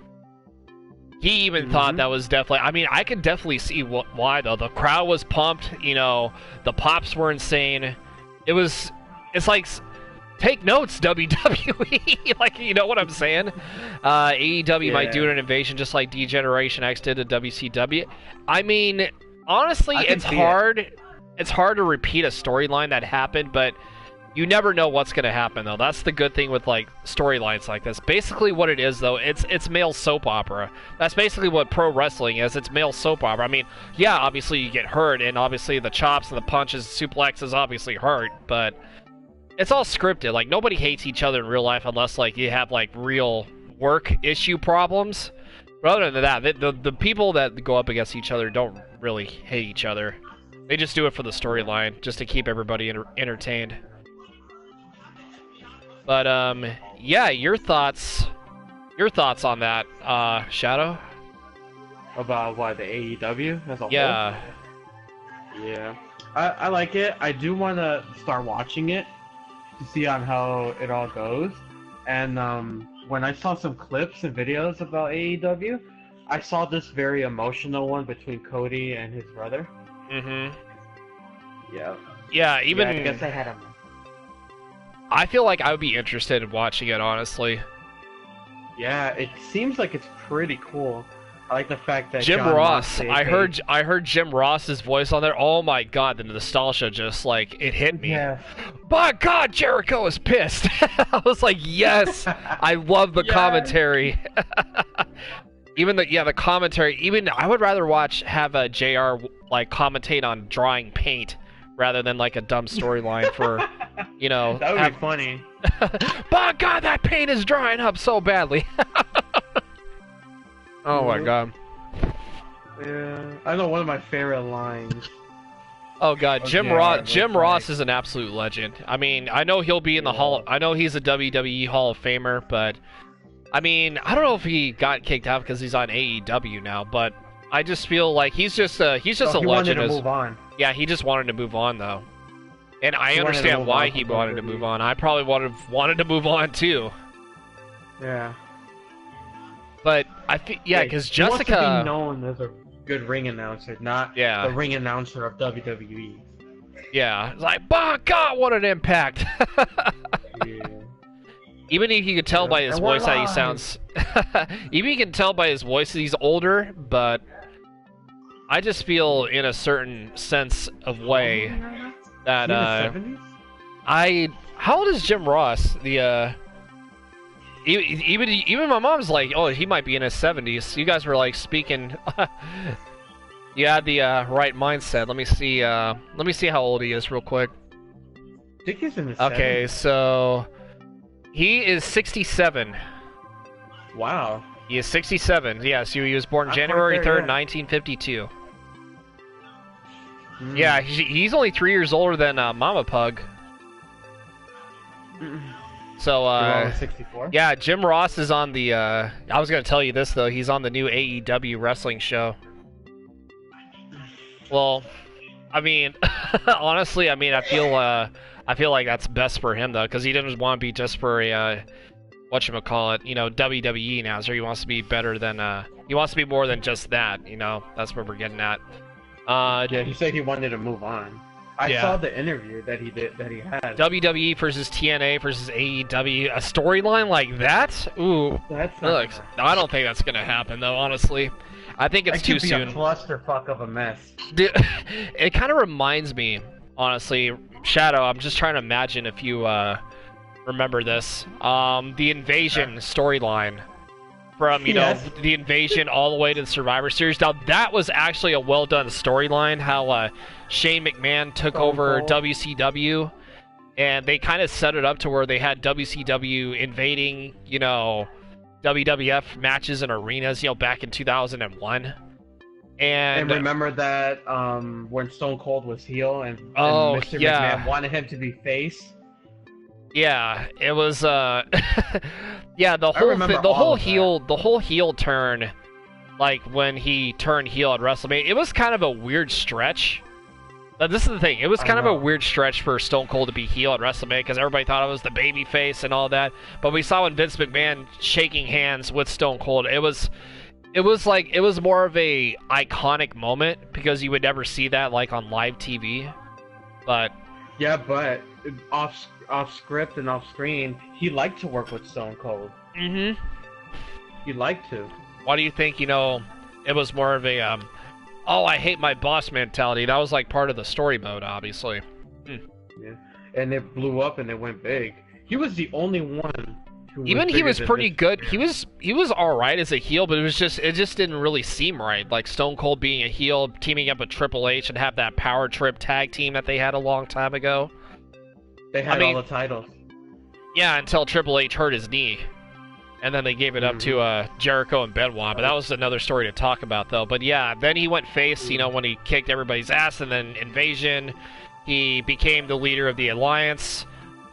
Speaker 1: He even thought that was definitely... I mean, I could definitely see why, though. The crowd was pumped, the pops were insane. It's like... Take notes, WWE! You know what I'm saying? AEW might do an invasion just like D-Generation X did to WCW. I mean, honestly, it's hard. It's hard to repeat a storyline that happened, but you never know what's going to happen, though. That's the good thing with, storylines like this. Basically what it is, though, it's male soap opera. That's basically what pro wrestling is. It's male soap opera. I mean, yeah, obviously you get hurt, and obviously the chops and the punches, suplexes obviously hurt, but... It's all scripted. Nobody hates each other in real life unless, you have, real work issue problems. But other than that, the people that go up against each other don't really hate each other. They just do it for the storyline, just to keep everybody entertained. But, yeah, your thoughts on that, Shadow?
Speaker 2: About what, the AEW as a whole?
Speaker 1: Yeah.
Speaker 2: Yeah. I like it. I do want to start watching it to see on how it all goes. And when I saw some clips and videos about AEW, I saw this very emotional one between Cody and his brother.
Speaker 1: Mm-hmm.
Speaker 2: Yeah.
Speaker 1: Yeah, even...
Speaker 2: Yeah, I guess I had him.
Speaker 1: I feel like I would be interested in watching it, honestly.
Speaker 2: Yeah, it seems like it's pretty cool. I like the fact that
Speaker 1: Jim
Speaker 2: John
Speaker 1: Ross.
Speaker 2: Moxley,
Speaker 1: I heard Jim Ross's voice on there. Oh my god, the nostalgia just it hit me.
Speaker 2: Yeah.
Speaker 1: By God, Jericho is pissed. I was like, yes, I love the commentary. Even the commentary. Even I would rather have a JR commentate on drawing paint rather than a dumb storyline for
Speaker 2: That would be funny.
Speaker 1: By God, that paint is drying up so badly. Oh my god.
Speaker 2: Yeah, I know one of my favorite lines.
Speaker 1: Oh god, Jim Ross is an absolute legend. I mean, I know he'll be in the Hall. I know he's a WWE Hall of Famer, but I mean, I don't know if he got kicked out because he's on AEW now, but I just feel like he's just a legend.
Speaker 2: He wanted to move on.
Speaker 1: Yeah, he just wanted to move on though, and I understand why he wanted to move on. I probably wanted to move on too.
Speaker 2: Yeah.
Speaker 1: But I think because Jessica
Speaker 2: he wants to be known as a good ring announcer, not the ring announcer of WWE.
Speaker 1: Yeah, it's like, by God, what an impact!
Speaker 2: Yeah.
Speaker 1: Even if you could tell by his voice how he sounds, even you can tell by his voice that he's older, but I just feel in a certain sense of way that
Speaker 2: in the 70s?
Speaker 1: how old is Jim Ross? The Even my mom's like, oh, he might be in his 70s. You guys were like speaking. You had the right mindset. Let me see. Let me see how old he is real quick.
Speaker 2: I think he's in his
Speaker 1: Okay,
Speaker 2: 70s.
Speaker 1: so he is 67.
Speaker 2: Wow.
Speaker 1: He is 67. Yes, he was born
Speaker 2: That's
Speaker 1: January
Speaker 2: right there,
Speaker 1: 3rd,
Speaker 2: yeah.
Speaker 1: 1952.
Speaker 2: Mm.
Speaker 1: Yeah, he's only 3 years older than Mama Pug. So,
Speaker 2: You're all 64?
Speaker 1: yeah, Jim Ross is on the, I was going to tell you this, though. He's on the new AEW wrestling show. Well, I mean, honestly, I mean, I feel like that's best for him, though, because he doesn't want to be just for a, whatchamacallit, you know, WWE now, so he wants to be better than, he wants to be more than just that, you know? That's what we're getting at.
Speaker 2: Yeah, he said he wanted to move on. I
Speaker 1: Yeah.
Speaker 2: saw the interview that he had.
Speaker 1: WWE versus TNA versus AEW, a storyline like that? Ooh.
Speaker 2: That's
Speaker 1: Look, I don't think that's gonna happen though. Honestly, I think it's too
Speaker 2: It could be
Speaker 1: soon.
Speaker 2: a clusterfuck of a mess.
Speaker 1: Dude, it kind of reminds me, honestly, Shadow. I'm just trying to imagine if you remember this. The Invasion storyline from
Speaker 2: Yes.
Speaker 1: the Invasion all the way to the Survivor Series. Now that was actually a well done storyline. How Shane McMahon took
Speaker 2: Stone
Speaker 1: over
Speaker 2: Cold.
Speaker 1: WCW. And they kind of set it up to where they had WCW invading, you know, WWF matches in arenas, you know, back in 2001.
Speaker 2: And
Speaker 1: And
Speaker 2: remember that when Stone Cold was heel and
Speaker 1: Oh,
Speaker 2: Mr.
Speaker 1: yeah.
Speaker 2: McMahon wanted him to be face?
Speaker 1: yeah, it was yeah, the
Speaker 2: I
Speaker 1: whole
Speaker 2: remember
Speaker 1: the
Speaker 2: all
Speaker 1: whole
Speaker 2: of that.
Speaker 1: heel turn, like when he turned heel at WrestleMania, it was kind of a weird stretch. But this is the thing, it was
Speaker 2: I
Speaker 1: kind of a
Speaker 2: know.
Speaker 1: weird stretch for Stone Cold to be heel at WrestleMania because everybody thought it was the baby face and all that. But we saw when Vince McMahon shaking hands with Stone Cold, it was more of a iconic moment because you would never see that like on live TV. But
Speaker 2: Yeah, but off script and off screen, he liked to work with Stone Cold. He liked to.
Speaker 1: why do you think, you know, it was more of a oh, I hate my boss mentality? That was like part of the story mode, obviously.
Speaker 2: Yeah. And it blew up and it went big. He was the only one who
Speaker 1: Even he
Speaker 2: bigger
Speaker 1: was
Speaker 2: than
Speaker 1: pretty
Speaker 2: Vince
Speaker 1: good.
Speaker 2: McMahon.
Speaker 1: He was all right as a heel, but it just didn't really seem right. Like Stone Cold being a heel, teaming up with Triple H, and have that Power Trip tag team that they had a long time ago.
Speaker 2: They had
Speaker 1: I mean-
Speaker 2: all the titles.
Speaker 1: Yeah, until Triple H hurt his knee, and then they gave it up to Jericho and Benoit. But that was another story to talk about, though. But yeah, then he went face. You know, when he kicked everybody's ass, and then Invasion, he became the leader of the Alliance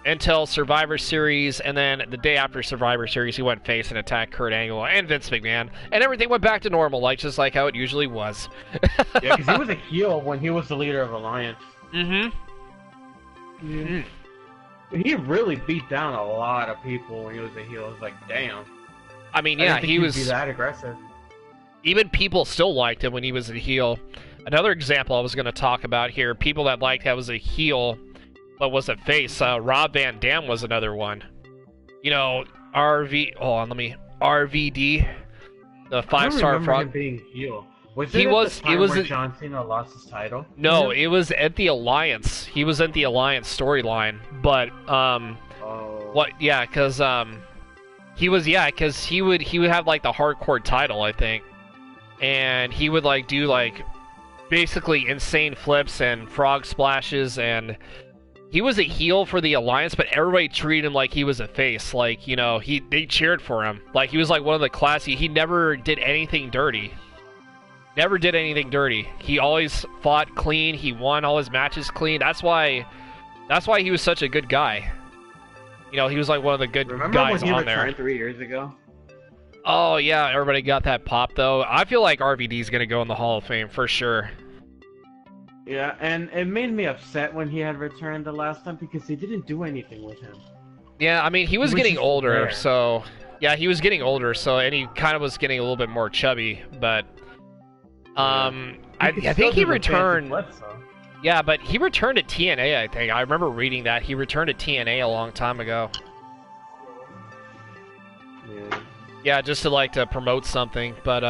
Speaker 1: until Survivor Series, and then the day after Survivor Series, he went face and attacked Kurt Angle and Vince McMahon, and everything went back to normal, like just like how it usually was.
Speaker 2: Yeah, because he was a heel when he was the leader of Alliance.
Speaker 1: Mm-hmm.
Speaker 2: He really beat down a lot of people when he was a heel. It was like, damn.
Speaker 1: I mean,
Speaker 2: I
Speaker 1: yeah,
Speaker 2: didn't think
Speaker 1: he
Speaker 2: he'd
Speaker 1: was.
Speaker 2: be that aggressive.
Speaker 1: Even people still liked him when he was a heel. Another example I was going to talk about here, people that liked how was a heel but was a face. Rob Van Dam was another one. You know, RVD, the
Speaker 2: I
Speaker 1: five-star
Speaker 2: don't remember him
Speaker 1: frog.
Speaker 2: being heel. Was
Speaker 1: He
Speaker 2: it at
Speaker 1: was-
Speaker 2: the time
Speaker 1: it was
Speaker 2: where
Speaker 1: a-
Speaker 2: John Cena lost his title?
Speaker 1: No, it was at the Alliance. He was in the Alliance storyline, but
Speaker 2: Oh.
Speaker 1: what? Yeah, because he was because he would have like the hardcore title, I think, and he would like do like basically insane flips and frog splashes, and he was a heel for the Alliance, but everybody treated him like he was a face. Like, you know, they cheered for him. Like, he was like one of the classy. He never did anything dirty. Never did anything dirty. He always fought clean. He won all his matches clean. That's why he was such a good guy. You know, he was like one of the good
Speaker 2: Remember
Speaker 1: guys
Speaker 2: when he
Speaker 1: on there.
Speaker 2: returned 3 years ago?
Speaker 1: Oh yeah, everybody got that pop though. I feel like RVD's gonna go in the Hall of Fame for sure.
Speaker 2: Yeah, and it made me upset when he had returned the last time because they didn't do anything with him.
Speaker 1: Yeah, I mean he was
Speaker 2: He was
Speaker 1: getting
Speaker 2: just
Speaker 1: older,
Speaker 2: there.
Speaker 1: so yeah, he was getting older, so and he kind of was getting a little bit more chubby, but I think he returned. Yeah, but he returned to TNA, I think. I remember reading that. He returned to TNA a long time ago.
Speaker 2: Yeah.
Speaker 1: Yeah, just to promote something. But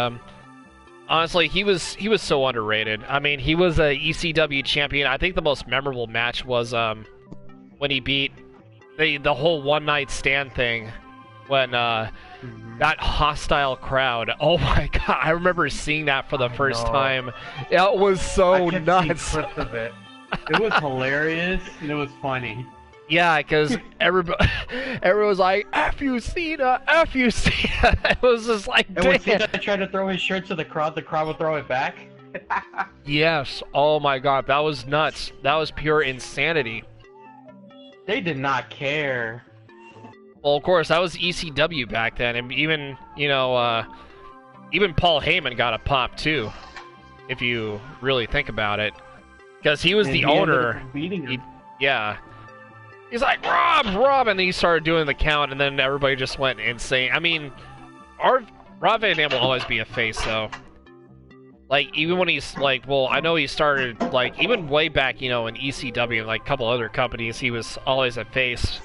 Speaker 1: honestly, he was so underrated. I mean, he was a ECW champion. I think the most memorable match was when he beat the whole one night stand thing. when that hostile crowd. Oh my god, I remember seeing that for the first time. It was so
Speaker 2: I kept
Speaker 1: nuts.
Speaker 2: seeing clips of it. It was hilarious and it was funny.
Speaker 1: Yeah, because everybody was like, "F you, Cena! F you, Cena!" It was just like,
Speaker 2: And when
Speaker 1: damn.
Speaker 2: Cena tried to throw his shirt to the crowd would throw it back.
Speaker 1: Yes. Oh my god, that was nuts. That was pure insanity.
Speaker 2: They did not care.
Speaker 1: Well, of course, that was ECW back then, and even, you know, even Paul Heyman got a pop too, if you really think about it, because he was
Speaker 2: And
Speaker 1: the
Speaker 2: he ended
Speaker 1: owner.
Speaker 2: up beating him.
Speaker 1: Yeah. He's like, Rob, and then he started doing the count, and then everybody just went insane. I mean, Rob Van Dam will always be a face, though. Like, even when he's, like, well, I know he started, like, even way back, you know, in ECW and, like, a couple other companies, he was always a face.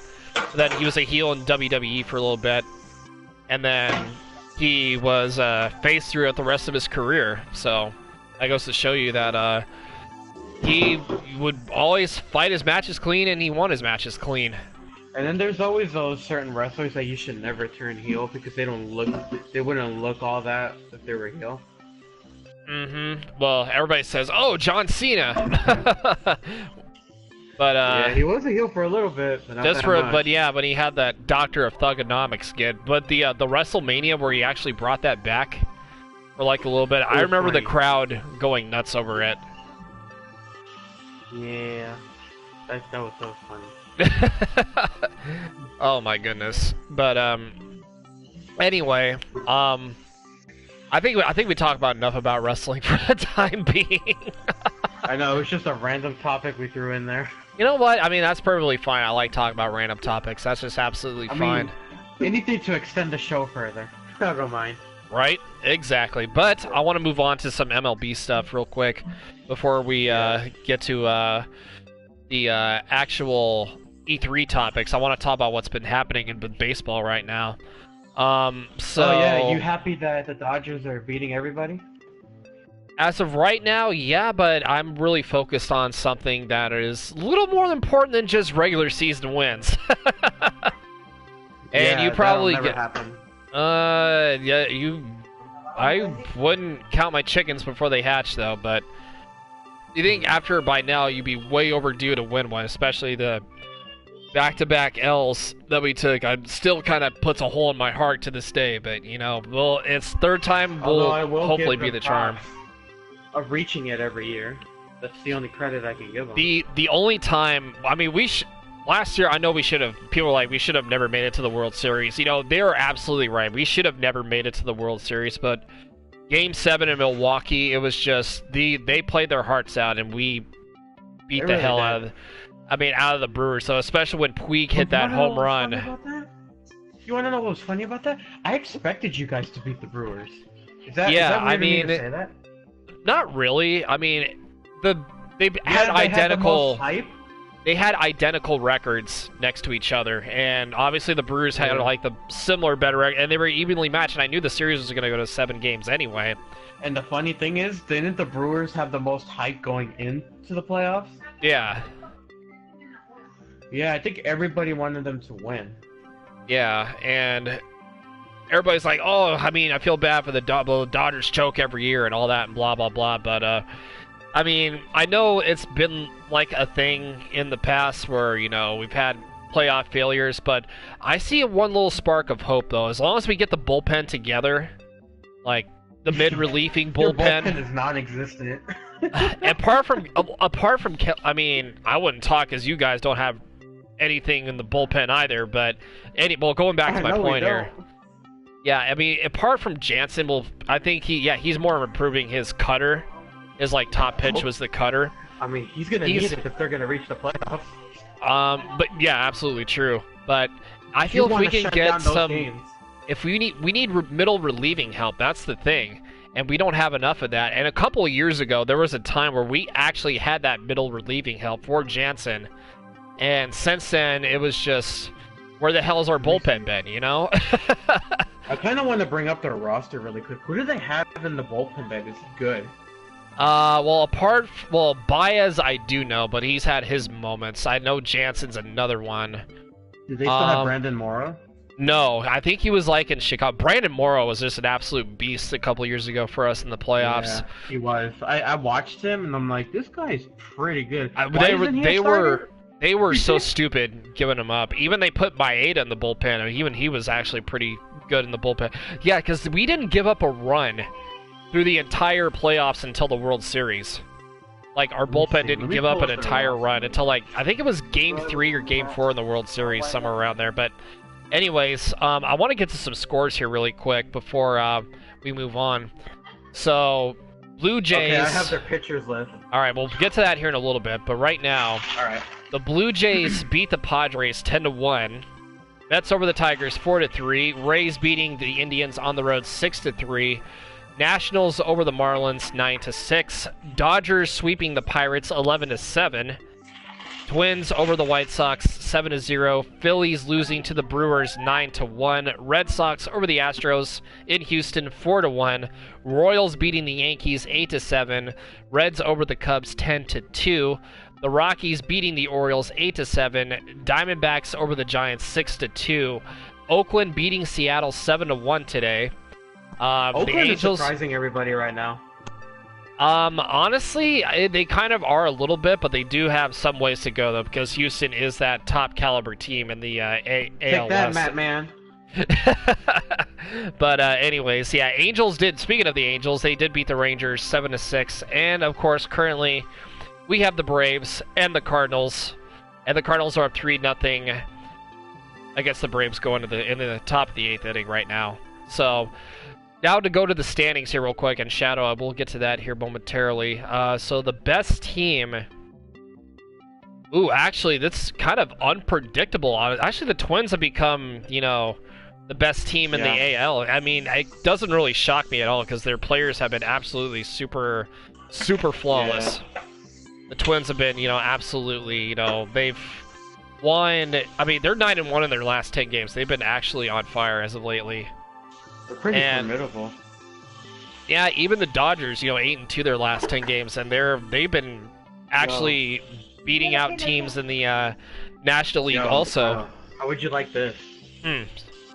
Speaker 1: Then he was a heel in WWE for a little bit, and then he was face throughout the rest of his career. So, that goes to show you that, he would always fight his matches clean, and he won his matches clean.
Speaker 2: And then there's always those certain wrestlers that you should never turn heel because they wouldn't look all that if they were heel.
Speaker 1: Mm-hmm. Well, everybody says, "Oh, John Cena," but
Speaker 2: yeah, he was a heel for a little bit, but not
Speaker 1: just
Speaker 2: that
Speaker 1: for,
Speaker 2: much.
Speaker 1: but yeah, but he had that Doctor of Thugonomics skit. But the WrestleMania where he actually brought that back for like a little bit, I
Speaker 2: was
Speaker 1: remember the
Speaker 2: funny.
Speaker 1: crowd going nuts over it.
Speaker 2: Yeah, that was so funny.
Speaker 1: Oh my goodness. But anyway, I think we talked about enough about wrestling for the time being.
Speaker 2: I know, it was just a random topic we threw in there.
Speaker 1: You know what? I mean, that's perfectly fine. I like talking about random topics. That's just absolutely
Speaker 2: I
Speaker 1: fine.
Speaker 2: mean, anything to extend the show further. I don't mind.
Speaker 1: Right? Exactly. But I want to move on to some MLB stuff real quick before we get to the actual E3 topics. I want to talk about what's been happening in baseball right now. So
Speaker 2: Oh yeah, you happy that the Dodgers are beating everybody?
Speaker 1: as of right now, yeah, but I'm really focused on something that is a little more important than just regular season wins. And
Speaker 2: yeah,
Speaker 1: you probably
Speaker 2: that'll
Speaker 1: get
Speaker 2: never happen.
Speaker 1: yeah, I wouldn't count my chickens before they hatch, though, but you think after by now you'd be way overdue to win one, especially the back-to-back L's that we took. I still kind of puts a hole in my heart to this day, but, you know, well, it's third time
Speaker 2: Although I
Speaker 1: will
Speaker 2: will
Speaker 1: hopefully
Speaker 2: give
Speaker 1: be
Speaker 2: them
Speaker 1: the charm.
Speaker 2: props of reaching it every year. That's the only credit I can give them.
Speaker 1: The only time, I mean, last year, I know we should have, people were like, we should have never made it to the World Series. You know, they were absolutely right. We should have never made it to the World Series, but Game 7 in Milwaukee, it was just, they played their hearts out, and we beat
Speaker 2: They
Speaker 1: the
Speaker 2: really
Speaker 1: hell
Speaker 2: did.
Speaker 1: out of the Brewers. So especially when Puig hit that home run.
Speaker 2: You want to know what was funny about that? I expected you guys to beat the Brewers. Is
Speaker 1: Yeah,
Speaker 2: that weird
Speaker 1: I
Speaker 2: of me to
Speaker 1: mean,
Speaker 2: say that?
Speaker 1: Not really. I mean, they
Speaker 2: Yeah,
Speaker 1: had
Speaker 2: they
Speaker 1: identical.
Speaker 2: Had the most hype.
Speaker 1: They had identical records next to each other, and obviously the Brewers had
Speaker 2: Yeah.
Speaker 1: like the similar better record, and they were evenly matched. And I knew the series was going to go to 7 games anyway.
Speaker 2: And the funny thing is, didn't the Brewers have the most hype going into the playoffs?
Speaker 1: Yeah,
Speaker 2: Yeah, I think everybody wanted them to win.
Speaker 1: yeah, and everybody's like, "Oh, I mean, I feel bad for the Dodgers choke every year and all that and blah blah blah." But I mean, I know it's been like a thing in the past where, you know, we've had playoff failures, but I see one little spark of hope though. As long as we get the bullpen together, like the mid-relieving
Speaker 2: Your
Speaker 1: bullpen.
Speaker 2: bullpen is non-existent.
Speaker 1: apart from, I mean, I wouldn't talk as you guys don't have anything in the bullpen either. But going back to my
Speaker 2: No, we
Speaker 1: point here.
Speaker 2: don't.
Speaker 1: Yeah, I mean, apart from Jansen, I think he's more of improving his cutter. His like top pitch was the cutter.
Speaker 2: I mean, he's gonna need it if they're gonna reach the playoffs.
Speaker 1: But yeah, absolutely true. But I
Speaker 2: You
Speaker 1: feel if we
Speaker 2: wanna
Speaker 1: can
Speaker 2: shut
Speaker 1: get
Speaker 2: down those
Speaker 1: some,
Speaker 2: games.
Speaker 1: if we need middle relieving help, that's the thing, and we don't have enough of that. And a couple of years ago, there was a time where we actually had that middle relieving help for Jansen, and since then it was just, where the hell's our bullpen been? You know?
Speaker 2: I kind of want to bring up their roster really quick. Who do they have in the bullpen that is good?
Speaker 1: Baez I do know, but he's had his moments. I know Jansen's another one.
Speaker 2: Do they still have Brandon Morrow?
Speaker 1: No, I think he was like in Chicago. Brandon Morrow was just an absolute beast a couple years ago for us in the playoffs.
Speaker 2: Yeah, he was. I watched him and I'm like, this guy's pretty good.
Speaker 1: They were so stupid giving him up. Even they put Maeda in the bullpen, and even he was actually pretty good in the bullpen. Yeah, because we didn't give up a run through the entire playoffs until the World Series. Like, our bullpen didn't give up an entire run until, like, I think it was Game 3 or Game 4 in the World Series, somewhere around there. But anyways, I want to get to some scores here really quick before we move on. So, Blue Jays...
Speaker 2: Okay, I have their pitchers list.
Speaker 1: All right, we'll get to that here in a little bit. But right now,
Speaker 2: all right,
Speaker 1: the Blue Jays beat the Padres 10-1. Mets over the Tigers 4-3. Rays beating the Indians on the road 6-3. Nationals over the Marlins 9-6. Dodgers sweeping the Pirates 11-7. Twins over the White Sox 7-0. Phillies losing to the Brewers 9-1. Red Sox over the Astros in Houston 4-1. Royals beating the Yankees 8-7. Reds over the Cubs 10-2. The Rockies beating the Orioles 8-7. Diamondbacks over the Giants 6-2. Oakland beating Seattle 7-1 today.
Speaker 2: Oakland
Speaker 1: the Angels
Speaker 2: is surprising everybody right now.
Speaker 1: Honestly, they kind of are a little bit, but they do have some ways to go though, because Houston is that top caliber team in the AL
Speaker 2: Take that, Matt Man.
Speaker 1: But anyways, yeah, Angels did. Speaking of the Angels, they did beat the Rangers 7-6, and of course, currently we have the Braves and the Cardinals, and the Cardinals are up 3-0 against the Braves going into the top of the 8th inning right now. So. Now to go to the standings here real quick, and Shadow, we'll get to that here momentarily. So the best team... Ooh, actually, that's kind of unpredictable. Actually, the Twins have become, the best team in the AL. I mean, it doesn't really shock me at all, because their players have been absolutely super, super flawless. Yeah. The Twins have been, absolutely, they've won... I mean, they're 9-1 in their last 10 games. They've been actually on fire as of lately.
Speaker 2: They're pretty formidable.
Speaker 1: Yeah, even the Dodgers, 8-2 their last 10 games, and they've been actually beating out teams in the National League also.
Speaker 2: How would you like this?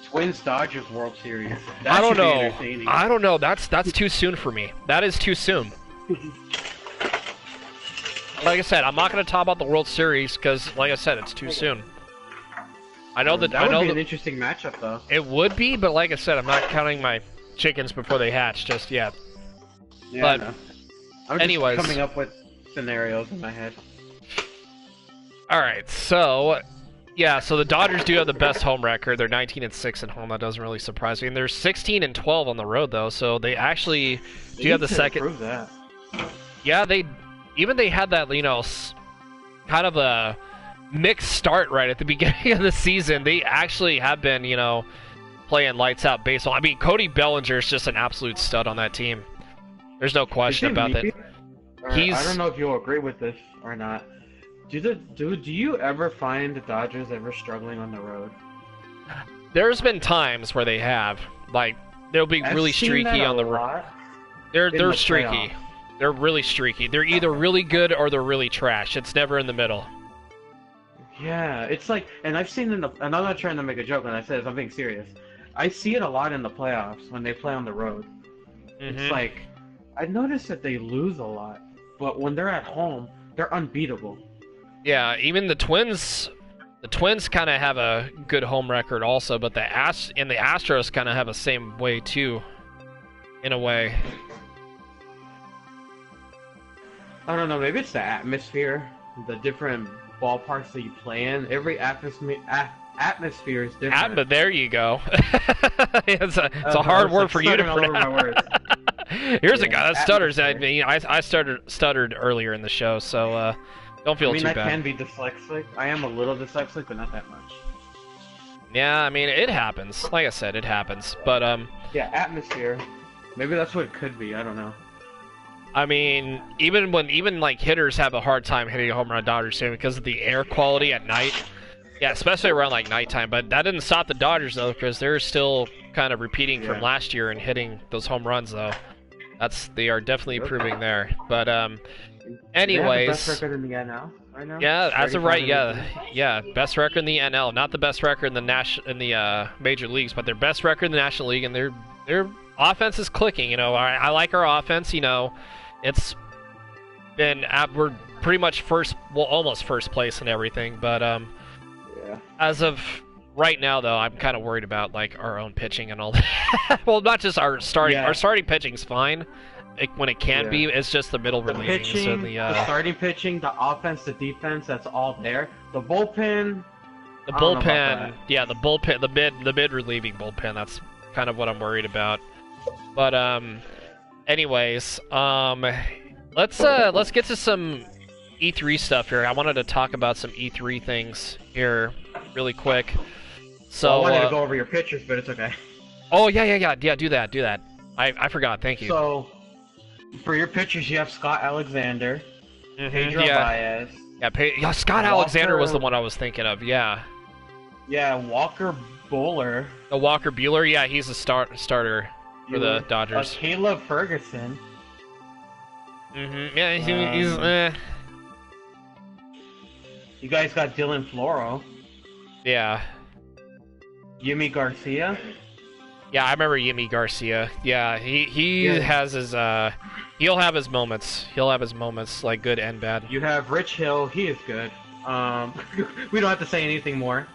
Speaker 2: Twins Dodgers World Series. That
Speaker 1: I don't know. I don't know. That's too soon for me. That is too soon. Like I said, I'm not going to talk about the World Series because, like I said, it's too soon. I know that
Speaker 2: would be an interesting matchup, though.
Speaker 1: It would be, but like I said, I'm not counting my chickens before they hatch just yet.
Speaker 2: Yeah,
Speaker 1: but
Speaker 2: I'm just coming up with scenarios in my head.
Speaker 1: All right, so yeah, so the Dodgers do have the best home record. They're 19-6 at home. That doesn't really surprise me. And they're 16-12 on the road, though. So they actually do have the second.
Speaker 2: Prove that.
Speaker 1: Yeah, they had that, kind of a mixed start right at the beginning of the season. They actually have been, playing lights out baseball. I mean, Cody Bellinger is just an absolute stud on that team. There's no question about that.
Speaker 2: I don't know if you'll agree with this or not. Do you ever find the Dodgers ever struggling on the road?
Speaker 1: There's been times where they have. Like, they'll be really streaky on the road. They're streaky. They're really streaky. They're either really good or they're really trash. It's never in the middle.
Speaker 2: Yeah, it's like, and I've seen and I'm not trying to make a joke when I say this, I'm being serious. I see it a lot in the playoffs when they play on the road. It's like, I noticed that they lose a lot, but when they're at home, they're unbeatable.
Speaker 1: Yeah, even the Twins kind of have a good home record also, but the Astros kind of have the same way too, in a way.
Speaker 2: I don't know, maybe it's the atmosphere, the different ballparks that you play in. Every atmosphere is different.
Speaker 1: There you go. it's a hard word for you to pronounce. Here's a guy that stutters. I stuttered earlier in the show, so don't feel too bad.
Speaker 2: I can be dyslexic. I am a little dyslexic, but not that much.
Speaker 1: Yeah, I mean, it happens. Like I said, it happens. But
Speaker 2: yeah, atmosphere. Maybe that's what it could be. I don't know.
Speaker 1: I mean, even like hitters have a hard time hitting a home run Dodgers Stadium because of the air quality at night. Yeah, especially around like nighttime. But that didn't stop the Dodgers though, because they're still kind of repeating from last year and hitting those home runs though. They are definitely improving there. But anyways,
Speaker 2: they have the best record in the NL. right now.
Speaker 1: Yeah, as of right,
Speaker 2: 35
Speaker 1: yeah, best record in the NL, not the best record in the major leagues, but their best record in the National League, and their offense is clicking. You know, I like our offense. You know, it's been we're pretty much almost first place in everything, but
Speaker 2: Yeah.
Speaker 1: as of right now, though, I'm kind of worried about like our own pitching and all that. Well, not just our starting.
Speaker 2: Yeah.
Speaker 1: Our starting pitching's fine when it can
Speaker 2: Yeah.
Speaker 1: be. It's just the middle
Speaker 2: The
Speaker 1: relieving.
Speaker 2: pitching,
Speaker 1: So
Speaker 2: the starting pitching, the offense, the defense, that's all there. The bullpen,
Speaker 1: the
Speaker 2: I don't know about
Speaker 1: bullpen,
Speaker 2: that.
Speaker 1: yeah, the bullpen, the mid relieving bullpen. That's kind of what I'm worried about. But anyways, let's get to some E3 stuff here. I wanted to talk about some E3 things here really quick. So
Speaker 2: I wanted to go over your pictures, but it's okay.
Speaker 1: Oh yeah. Do that. I forgot. Thank you.
Speaker 2: So, for your pictures, you have Scott Alexander,
Speaker 1: Mhm,
Speaker 2: Pedro
Speaker 1: yeah.
Speaker 2: Baez,
Speaker 1: Yeah, Scott Alexander was the
Speaker 2: Walker-
Speaker 1: one I was thinking of. Yeah,
Speaker 2: yeah, Walker Buehler,
Speaker 1: Walker Buehler. Yeah, he's a starter for the Dodgers.
Speaker 2: Caleb Ferguson.
Speaker 1: Yeah, he's
Speaker 2: You guys got Dylan Floro,
Speaker 1: yeah.
Speaker 2: Yimi Garcia.
Speaker 1: Yeah, I remember Yimi Garcia. Yeah, he
Speaker 2: Yeah.
Speaker 1: has his he'll have his moments. He'll have his moments, like good and bad.
Speaker 2: You have Rich Hill. He is good. We don't have to say anything more.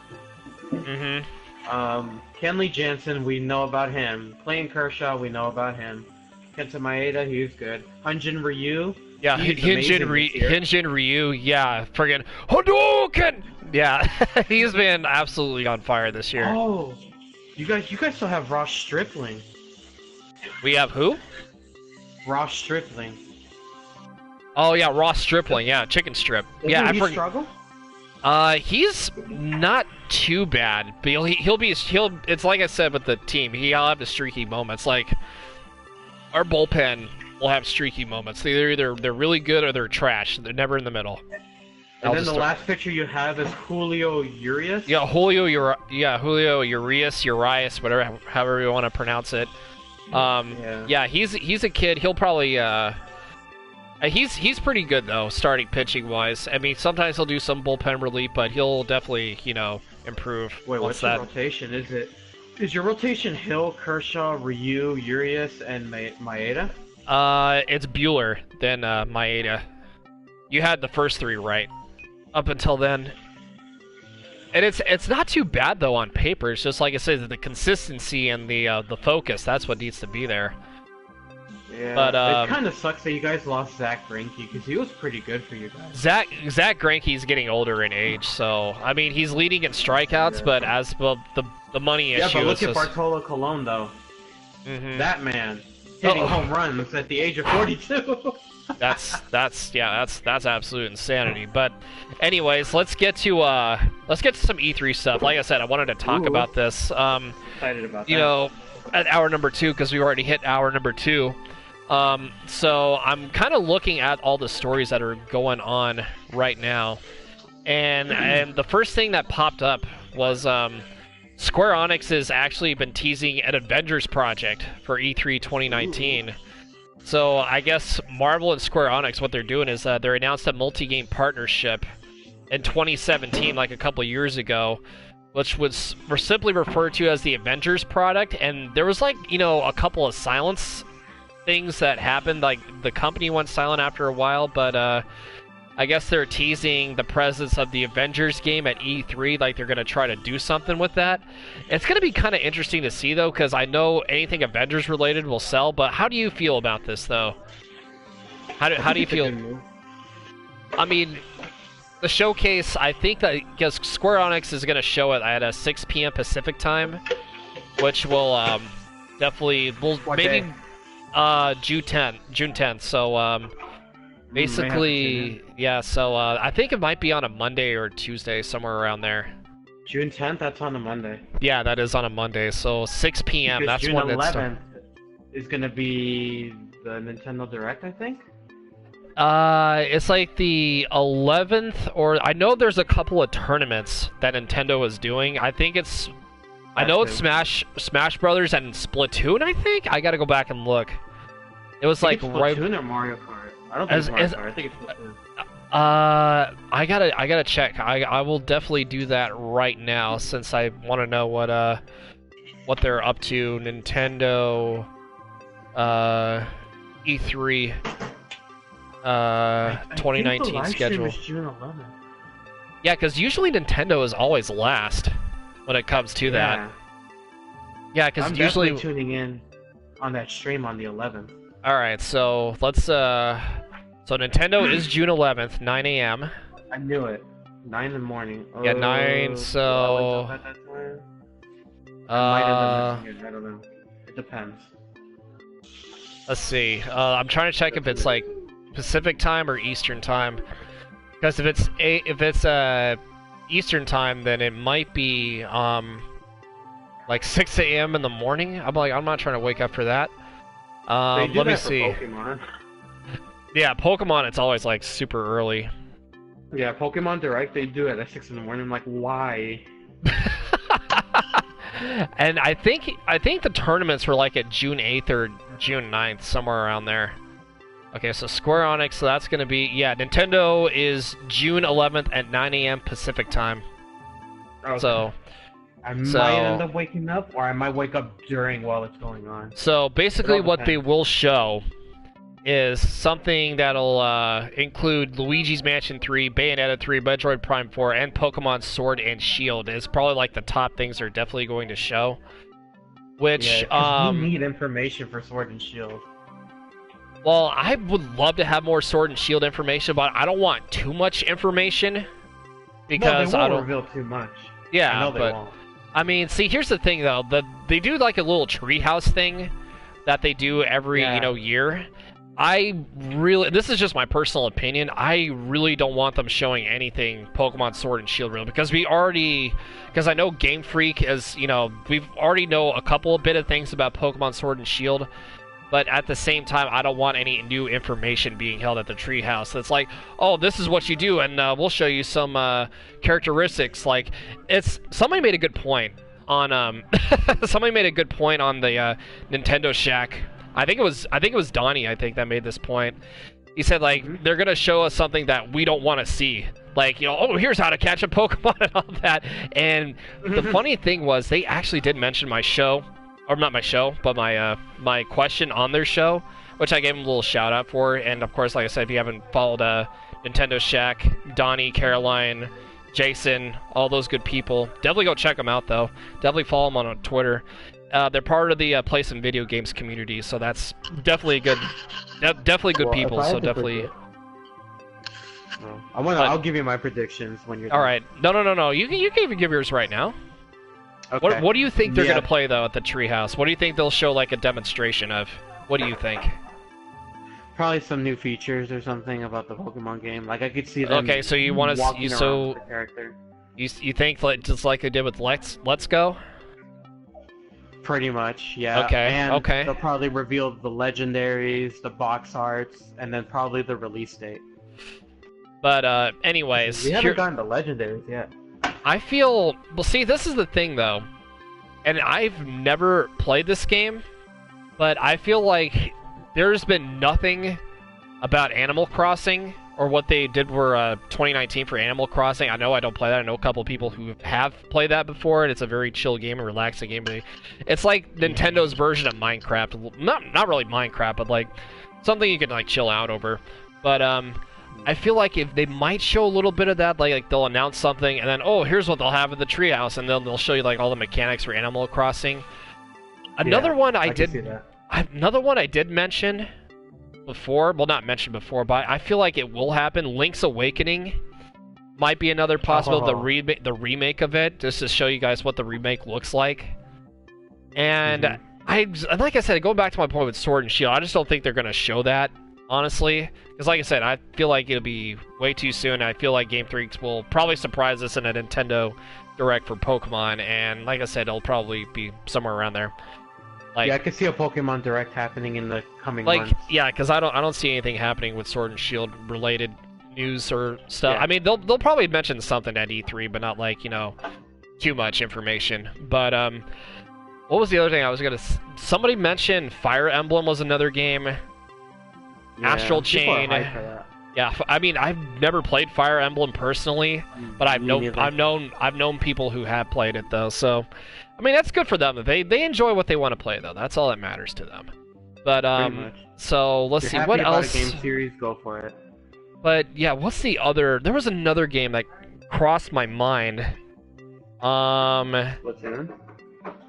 Speaker 2: Kenley Jansen, we know about him. Clayton Kershaw, we know about him. Kenta Maeda, he's good. Hyunjin Ryu.
Speaker 1: Yeah,
Speaker 2: he's amazing this year.
Speaker 1: Hyunjin Ryu. Yeah, friggin' Hadouken. Yeah, he's been absolutely on fire this year.
Speaker 2: Oh, you guys still have Ross Stripling.
Speaker 1: We have who?
Speaker 2: Ross Stripling.
Speaker 1: Oh yeah, Ross Stripling. Yeah, chicken strip.
Speaker 2: Doesn't
Speaker 1: I
Speaker 2: he
Speaker 1: forget.
Speaker 2: struggle?
Speaker 1: He's not too bad, but he'll. It's like I said with the team. He'll have the streaky moments. Like our bullpen will have streaky moments. They're really good or they're trash. They're never in the middle.
Speaker 2: And then the last picture you have is Julio Urias.
Speaker 1: Yeah, Julio Urias, whatever, however you want to pronounce it. Yeah, he's a kid. He'll probably he's pretty good though, starting pitching wise. I mean, sometimes he'll do some bullpen relief, but he'll definitely improve.
Speaker 2: Wait, what's your rotation? Is your rotation Hill, Kershaw, Ryu, Urias, and Maeda?
Speaker 1: It's Bueller, then Maeda. You had the first three right up until then. And it's not too bad though on paper. It's just like I said, the consistency and the focus. That's what needs to be there.
Speaker 2: Yeah,
Speaker 1: but
Speaker 2: it kind of sucks that you guys lost Zach Greinke because he was pretty good for you guys.
Speaker 1: Zach Greinke's getting older in age, so I mean he's leading in strikeouts, but as well the money issue.
Speaker 2: Yeah, but look
Speaker 1: is
Speaker 2: at
Speaker 1: just...
Speaker 2: Bartolo Colon though. That man hitting home runs at the age of 42.
Speaker 1: That's absolute insanity. But anyways, let's get to some E3 stuff. Like I said, I wanted to talk about this.
Speaker 2: Excited about that.
Speaker 1: You know, at hour number 2 because we already hit hour number 2. So I'm kind of looking at all the stories that are going on right now, and the first thing that popped up was Square Enix has actually been teasing an Avengers project for E3 2019. So I guess Marvel and Square Enix, what they're doing is they're announced a multi-game partnership in 2017, like a couple of years ago, which was simply referred to as the Avengers product. And there was a couple of silence things that happened. Like the company went silent after a while, but I guess they're teasing the presence of the Avengers game at E3, like they're going to try to do something with that. It's going to be kind of interesting to see, though, because I know anything Avengers related will sell, but how do you feel about this, though? How do you feel? I mean, the showcase, I think that because Square Enix is going to show it at 6 p.m. Pacific time, which will definitely, maybe June 10th, so basically, yeah, so I think it might be on a Monday or Tuesday, somewhere around there.
Speaker 2: June 10th, that's on a Monday.
Speaker 1: Yeah, that is on a Monday, so 6 p.m.,
Speaker 2: Because
Speaker 1: that's
Speaker 2: June
Speaker 1: when
Speaker 2: 11th is going to be the Nintendo Direct, I think?
Speaker 1: It's like the 11th, or I know there's a couple of tournaments that Nintendo is doing. I think it's... I know it's Smash Brothers and Splatoon, I think? I gotta go back and look. It was like
Speaker 2: Splatoon or Mario Kart? I don't think it's Mario Kart. I think it's Splatoon.
Speaker 1: I gotta check. I will definitely do that right now since I want to know what they're up to. Nintendo, E3,
Speaker 2: I think the
Speaker 1: 2019
Speaker 2: live stream
Speaker 1: schedule.
Speaker 2: is June 11th.
Speaker 1: Yeah, because usually Nintendo is always last when it comes to that. Yeah, because
Speaker 2: I'm
Speaker 1: usually.
Speaker 2: definitely tuning in on that stream on the 11th.
Speaker 1: All right, so let's So Nintendo is June 11th, 9 a.m.
Speaker 2: I knew it. 9 in the morning.
Speaker 1: Yeah, 9. So.
Speaker 2: I wake up at that time? I might have been missing it. I don't know. It depends.
Speaker 1: Let's see. I'm trying to check if it's like Pacific time or Eastern time. Because if it's Eastern time, then it might be like 6 a.m. in the morning. I'm not trying to wake up for that.
Speaker 2: They do
Speaker 1: let me
Speaker 2: that for
Speaker 1: see.
Speaker 2: Pokemon.
Speaker 1: Yeah, Pokemon. It's always like super early.
Speaker 2: Yeah, Pokemon Direct. They do it at 6 in the morning. I'm like, why?
Speaker 1: And I think the tournaments were like at June 8th or June 9th, somewhere around there. Okay, so Square Enix, so that's going to be... Yeah, Nintendo is June 11th at 9 a.m. Pacific time.
Speaker 2: Okay.
Speaker 1: So...
Speaker 2: I might end up waking up, or I might wake up during while it's going on.
Speaker 1: So basically what they
Speaker 2: depends.
Speaker 1: will show is something that'll include Luigi's Mansion 3, Bayonetta 3, Metroid Prime 4, and Pokemon Sword and Shield. It's probably like the top things they're definitely going to show. Which,
Speaker 2: Yeah, 'cause you need information for Sword and Shield.
Speaker 1: well, I would love to have more Sword and Shield information, but I don't want too much information. Because
Speaker 2: no, they
Speaker 1: I
Speaker 2: won't
Speaker 1: don't...
Speaker 2: reveal too much.
Speaker 1: Yeah,
Speaker 2: I know they
Speaker 1: but...
Speaker 2: won't.
Speaker 1: I mean, see, here's the thing, though. They do, like, a little treehouse thing that they do every, year. I really... This is just my personal opinion. I really don't want them showing anything Pokemon Sword and Shield, really, because we already... Because I know Game Freak is, we've already know a couple of bit of things about Pokemon Sword and Shield, but at the same time, I don't want any new information being held at the treehouse. It's like, oh, this is what you do, and we'll show you some characteristics. Like, somebody made a good point on somebody made a good point on the Nintendo Shack. I think it was Donnie. I think that made this point. He said like they're gonna show us something that we don't want to see. Like, oh, here's how to catch a Pokemon and all that. And the funny thing was, they actually did mention my show. Or not my show, but my question on their show, which I gave them a little shout out for. And of course, like I said, if you haven't followed Nintendo Shack, Donnie, Caroline, Jason, all those good people, definitely go check them out though. Definitely follow them on Twitter. They're part of the Play Some Video Games community, so that's definitely good. Definitely good people. So definitely.
Speaker 2: I'll give you my predictions when you're.
Speaker 1: All
Speaker 2: done.
Speaker 1: right. No. You can even give yours right now.
Speaker 2: Okay.
Speaker 1: What do you think they're going to play, though, at the treehouse? What do you think they'll show, like, a demonstration of? What do you think?
Speaker 2: Probably some new features or something about the Pokemon game. Like, I could see them.
Speaker 1: Okay, so you want to...
Speaker 2: The character.
Speaker 1: You think, just like they did with Let's Go?
Speaker 2: Pretty much, yeah.
Speaker 1: Okay,
Speaker 2: and
Speaker 1: okay.
Speaker 2: They'll probably reveal the legendaries, the box arts, and then probably the release date.
Speaker 1: But, anyways...
Speaker 2: We haven't gotten the legendaries yet.
Speaker 1: I feel... Well, see, this is the thing, though. And I've never played this game, but I feel like there's been nothing about Animal Crossing, or what they did for 2019 for Animal Crossing. I know I don't play that. I know a couple of people who have played that before, and it's a very chill game and relaxing game. It's like Nintendo's version of Minecraft. Not really Minecraft, but like something you can like chill out over. But I feel like if they might show a little bit of that, like they'll announce something, and then, oh, here's what they'll have in the treehouse, and then they'll show you like all the mechanics for Animal Crossing. Another one I did mention before, well, not mentioned before, but I feel like it will happen. Link's Awakening might be another possible, the remake of it, just to show you guys what the remake looks like. And like I said, going back to my point with Sword and Shield, I just don't think they're going to show that, honestly. Because like I said, I feel like it'll be way too soon. I feel like Game Freaks will probably surprise us in a Nintendo Direct for Pokemon, and like I said, it'll probably be somewhere around there. Like,
Speaker 2: yeah, I could see a Pokemon Direct happening in the coming months.
Speaker 1: Yeah, because I don't see anything happening with Sword and Shield related news or stuff.
Speaker 2: Yeah.
Speaker 1: I mean, they'll probably mention something at E3, but not like, too much information. But what was the other thing I was gonna? Somebody mentioned Fire Emblem was another game.
Speaker 2: Yeah,
Speaker 1: Astral Chain. Yeah, I mean, I've never played Fire Emblem personally, but I've known people who have played it though. So, I mean, that's good for them. They enjoy what they want to play though. That's all that matters to them. But so let's see what else.
Speaker 2: If you're happy about a game series, go for it.
Speaker 1: But yeah, what's the other? There was another game that crossed my mind.
Speaker 2: Splatoon?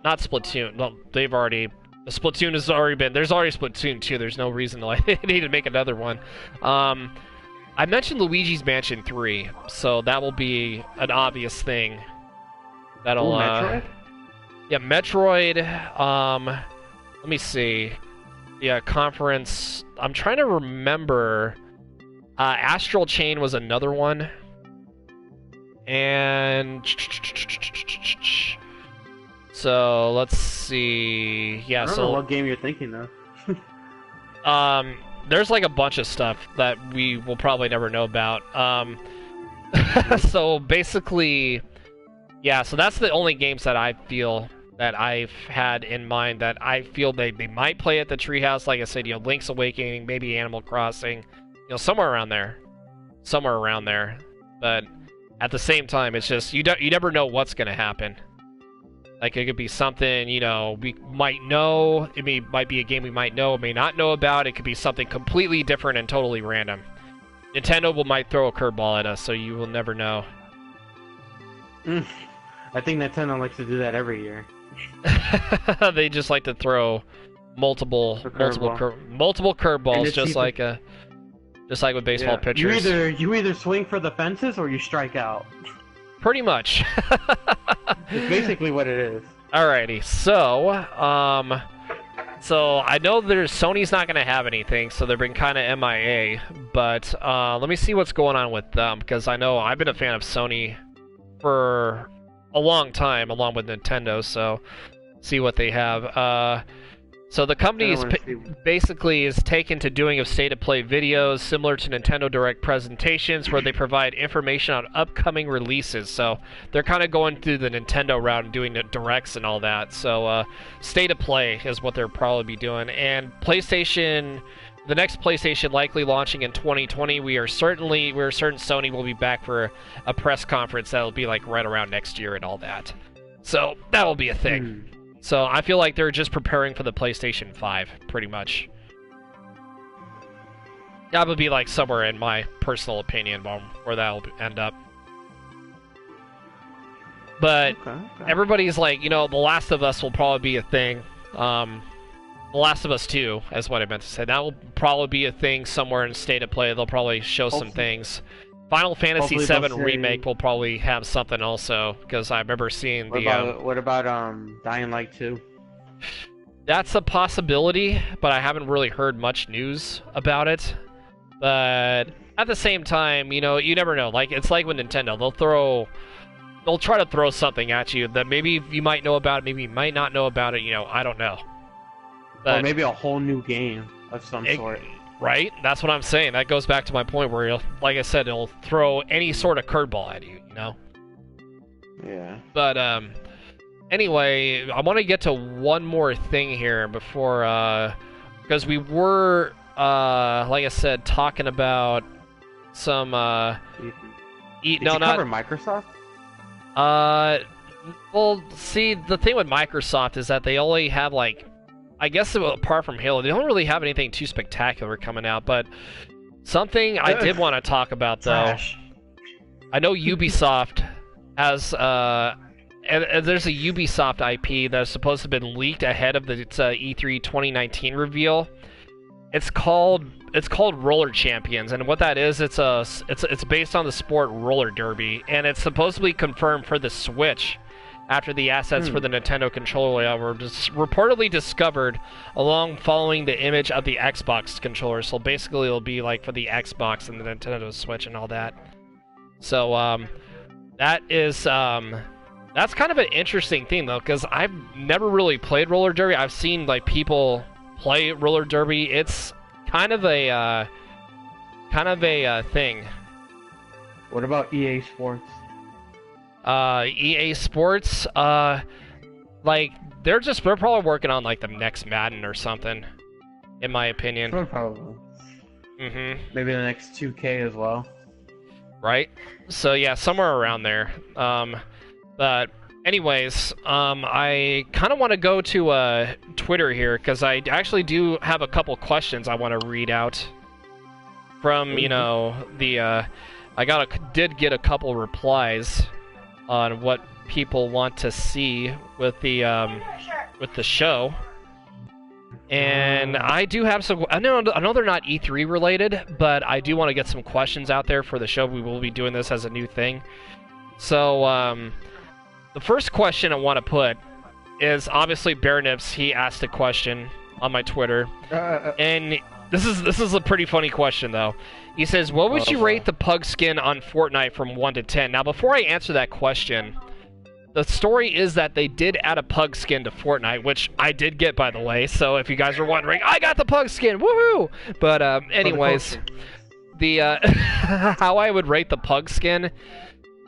Speaker 1: Not Splatoon. Well, Splatoon has already been. There's already Splatoon 2. There's no reason why they need to make another one. I mentioned Luigi's Mansion 3, so that will be an obvious thing. That'll.
Speaker 2: Metroid?
Speaker 1: Yeah, Metroid. Let me see. Yeah, conference. I'm trying to remember. Astral Chain was another one. And so let's see. Yeah,
Speaker 2: I don't know what game you're thinking of.
Speaker 1: There's like a bunch of stuff that we will probably never know about. So basically, yeah. So that's the only games that I feel that I've had in mind that I feel they might play at the Treehouse. Like I said, Link's Awakening, maybe Animal Crossing, somewhere around there, But at the same time, it's just you never know what's gonna happen. Like, it could be something, we might know. It might be a game we might know, may not know about. It could be something completely different and totally random. Nintendo might throw a curveball at us, so you will never know.
Speaker 2: I think Nintendo likes to do that every year.
Speaker 1: They just like to throw multiple curveballs, just like with baseball pitchers.
Speaker 2: You either swing for the fences or you strike out.
Speaker 1: Pretty much.
Speaker 2: It's basically what it is.
Speaker 1: Alrighty, so I know Sony's not going to have anything, so they've been kind of MIA, but let me see what's going on with them, because I know I've been a fan of Sony for a long time, along with Nintendo, so see what they have. So the company basically is taken to doing of state-of-play videos similar to Nintendo Direct presentations where they provide information on upcoming releases. So they're kind of going through the Nintendo route and doing the Directs and all that. So state-of-play is what they'll probably be doing. And PlayStation, the next PlayStation likely launching in 2020, we're certain Sony will be back for a press conference that'll be like right around next year and all that. So that will be a thing. So I feel like they're just preparing for the PlayStation 5, pretty much. That would be like somewhere in my personal opinion where that'll end up. But everybody's like, The Last of Us will probably be a thing. The Last of Us 2 is what I meant to say. That will probably be a thing somewhere in State of Play. They'll probably show some things. Final Fantasy VII Remake will probably have something also, because I remember seeing
Speaker 2: What about Dying Light 2?
Speaker 1: That's a possibility, but I haven't really heard much news about it. But at the same time, you never know. Like, it's like with Nintendo, they'll try to throw something at you that maybe you might know about, maybe you might not know about it. I don't know.
Speaker 2: But, or maybe a whole new game of some sort.
Speaker 1: Right? That's what I'm saying. That goes back to my point where, like I said, it'll throw any sort of curveball at you,
Speaker 2: Yeah.
Speaker 1: But, anyway, I want to get to one more thing here before, because we were, like I said, talking about some,
Speaker 2: Did you cover Microsoft?
Speaker 1: Well, see, the thing with Microsoft is that they only have, I guess apart from Halo, they don't really have anything too spectacular coming out, but something I did want to talk about, though. I know Ubisoft has, and there's a Ubisoft IP that's supposed to have been leaked ahead of its E3 2019 reveal. It's called Roller Champions, and what that is, it's based on the sport roller derby, and it's supposedly confirmed for the Switch. After the assets for the Nintendo controller were reportedly discovered following the image of the Xbox controller. So basically it'll be like for the Xbox and the Nintendo Switch and all that. So that is that's kind of an interesting thing though, because I've never really played roller derby. I've seen people play roller derby. It's kind of a thing.
Speaker 2: What about EA Sports?
Speaker 1: EA Sports, they're probably working on the next Madden or something, in my opinion.
Speaker 2: Probably.
Speaker 1: Mm-hmm.
Speaker 2: Maybe the next 2K as well.
Speaker 1: Right? So yeah, somewhere around there. But anyways, I kind of want to go to Twitter here because I actually do have a couple questions I want to read out from you know the. I did get a couple replies on what people want to see with the show. And I do have some. I know they're not E3 related, but I do want to get some questions out there for the show. We will be doing this as a new thing. So the first question I want to put is obviously Bear Nips. He asked a question on my Twitter, and this is a pretty funny question though. He says, "What would you rate the pug skin on Fortnite from 1 to 10?" Now, before I answer that question, the story is that they did add a pug skin to Fortnite, which I did get, by the way. So if you guys are wondering, I got the pug skin, woohoo! But anyways, the how I would rate the pug skin,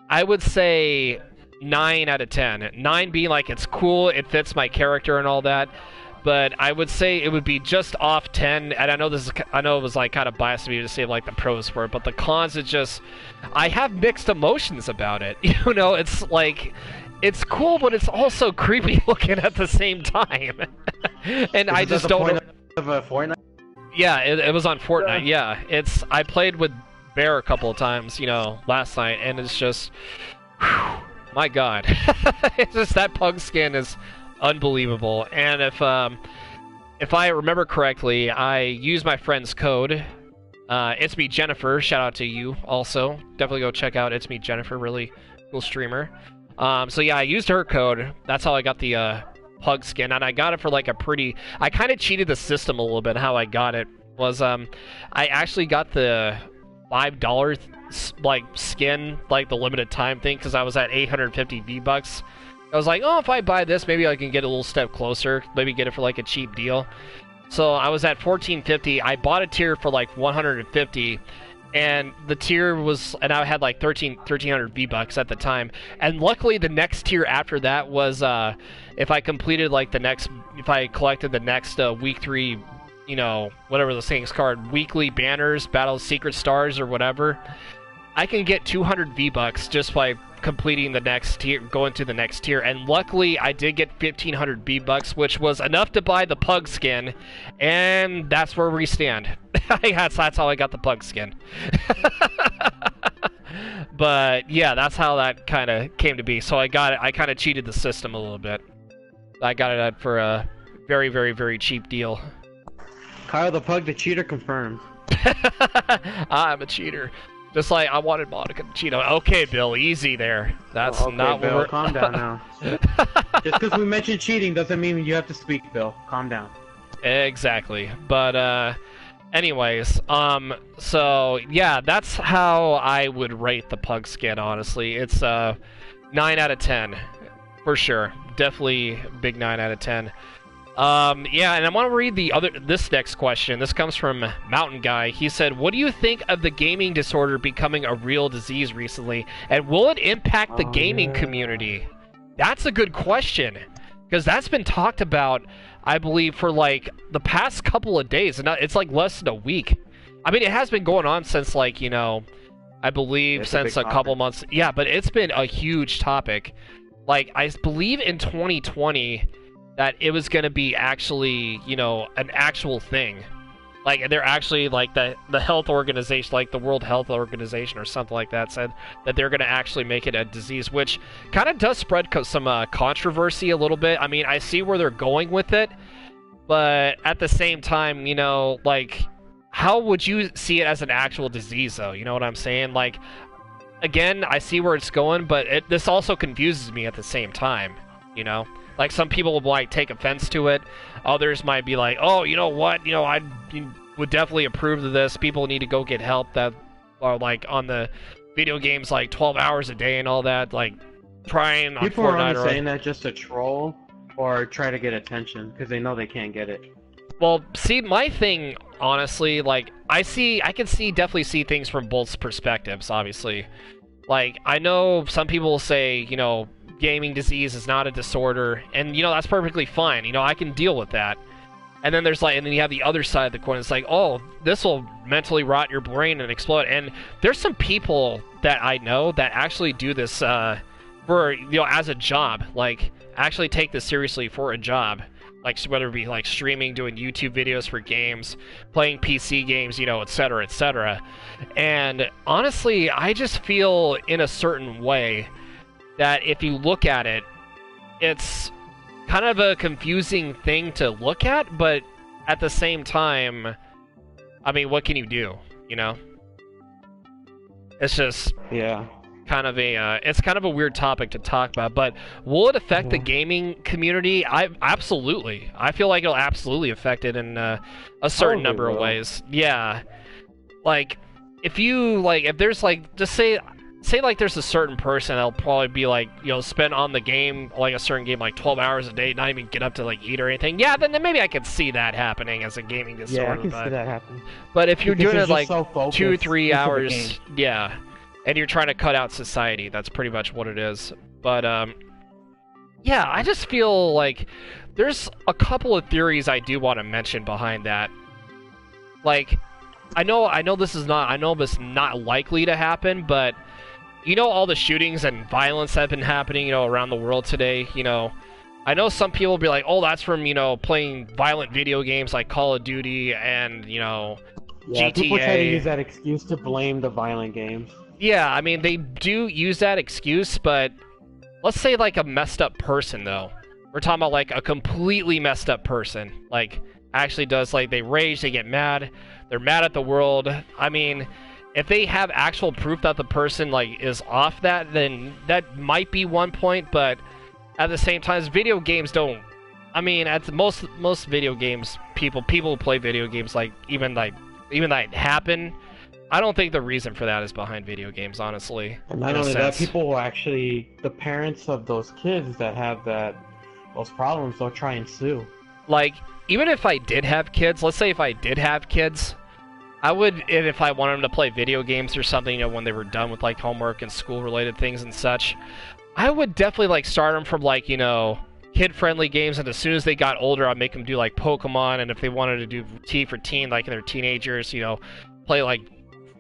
Speaker 1: I would say 9 out of 10. 9 being like it's cool, it fits my character and all that. But I would say it would be just off 10. And I know it was like kind of biased of me to say like the pros for it, but the cons is just I have mixed emotions about it. You know, it's like. It's cool, but it's also creepy looking at the same time. And I just don't know.
Speaker 2: Of Fortnite?
Speaker 1: Yeah, it was on Fortnite. Yeah, I played with Bear a couple of times, you know, last night, and it's just, whew, my God, it's just that pug skin is unbelievable. And if I remember correctly, I used my friend's code. It's me Jennifer. Shout out to you also. Definitely go check out It's Me Jennifer. Really cool streamer. So yeah, I used her code. That's how I got the pug skin, and I got it for like a pretty. I kind of cheated the system a little bit. How I got it was I actually got the $5 like skin, like the limited time thing, because I was at 850 V-Bucks. I was like, oh, if I buy this, maybe I can get a little step closer. Maybe get it for like a cheap deal. So I was at 1450. I bought a tier for like 150. And the tier was, and I had like 1,300 V-Bucks at the time. And luckily the next tier after that was, if I collected the next week 3, you know, whatever the thing's called, weekly banners, battle secret stars or whatever, I can get 200 V-Bucks just by completing the next tier, going to the next tier. And luckily I did get 1,500 V-Bucks, which was enough to buy the pug skin. And that's where we stand. that's how I got the pug skin. But yeah, that's how that kind of came to be. So I got it. I kind of cheated the system a little bit. I got it for a very, very, very cheap deal.
Speaker 2: Kyle the Pug, the cheater, confirmed.
Speaker 1: I'm a cheater. Just like I wanted Monica to cheat on. Okay, Bill, easy there. That's
Speaker 2: okay,
Speaker 1: not
Speaker 2: Bill,
Speaker 1: what we're...
Speaker 2: calm down now. Just because we mentioned cheating doesn't mean you have to speak, Bill. Calm down.
Speaker 1: Exactly. But anyways, so yeah, that's how I would rate the pug skin, honestly. It's 9 out of 10 for sure. Definitely big 9 out of 10. Yeah, and I want to read this next question. This comes from Mountain Guy. He said, "What do you think of the gaming disorder becoming a real disease recently, and will it impact the gaming community?" That's a good question, because that's been talked about, I believe, for like the past couple of days, and it's like less than a week. I mean, it has been going on since like, you know, I believe
Speaker 2: it's
Speaker 1: since a couple months. Yeah, but it's been a huge topic. Like, I believe in 2020 that it was going to be actually, you know, an actual thing. Like, they're actually, like, the health organization, like the World Health Organization or something like that, said that they're going to actually make it a disease, which kind of does spread some controversy a little bit. I mean, I see where they're going with it, but at the same time, you know, like, how would you see it as an actual disease, though? You know what I'm saying? Like, again, I see where it's going, but this also confuses me at the same time, you know? Like, some people will, like, take offense to it. Others might be like, oh, you know what? You know, I would definitely approve of this. People need to go get help that are, like, on the video games, like, 12 hours a day and all that. Like, trying on
Speaker 2: people
Speaker 1: Fortnite.
Speaker 2: People are saying that just to troll or try to get attention because they know they can't get it.
Speaker 1: Well, see, my thing, honestly, like, I can definitely see things from both perspectives, obviously. Like, I know some people will say, you know, gaming disease is not a disorder, and, you know, that's perfectly fine. You know, I can deal with that. And then there's like, and then you have the other side of the coin. It's like, oh, this will mentally rot your brain and explode. And there's some people that I know that actually do this for, you know, as a job. Like, actually take this seriously for a job. Like, whether it be like streaming, doing YouTube videos for games, playing PC games, you know, etc., etc. And honestly, I just feel in a certain way that if you look at it, it's kind of a confusing thing to look at, but at the same time, I mean, what can you do, you know? It's just kind of a weird topic to talk about, but will it affect the gaming community? Absolutely. I feel like it'll absolutely affect it in a certain number of ways. Yeah. Like, if there's like, just say like there's a certain person that'll probably be like, you know, spend on the game, like a certain game, like 12 hours a day, not even get up to like eat or anything. Yeah, then maybe I could see that happening as a gaming disorder.
Speaker 2: Yeah, I can see that happening.
Speaker 1: But if you're
Speaker 2: because
Speaker 1: doing it like
Speaker 2: so
Speaker 1: 2-3 hours, yeah, and you're trying to cut out society, that's pretty much what it is. But yeah, I just feel like there's a couple of theories I do want to mention behind that. Like, I know this is not likely to happen, but you know, all the shootings and violence that have been happening, you know, around the world today, you know, I know some people will be like, oh, that's from, you know, playing violent video games like Call of Duty and, you know, GTA.
Speaker 2: People try to use that excuse to blame the violent games.
Speaker 1: Yeah, I mean, they do use that excuse, but let's say like a messed up person, though. We're talking about like a completely messed up person. Like, actually does, like, they rage, they get mad, they're mad at the world. I mean, if they have actual proof that the person, like, is off that, then that might be one point, but at the same time, video games don't... I mean, at most video games, people who play video games, like, even that happen, I don't think the reason for that is behind video games, honestly.
Speaker 2: And not only that, people will actually... The parents of those kids that have those problems, they'll try and sue.
Speaker 1: Like, even if I did have kids, let's say if I did have kids... I would, if I wanted them to play video games or something, you know, when they were done with, like, homework and school-related things and such, I would definitely, like, start them from, like, you know, kid-friendly games, and as soon as they got older, I'd make them do, like, Pokemon, and if they wanted to do T for teen, like, in their teenagers, you know, play, like,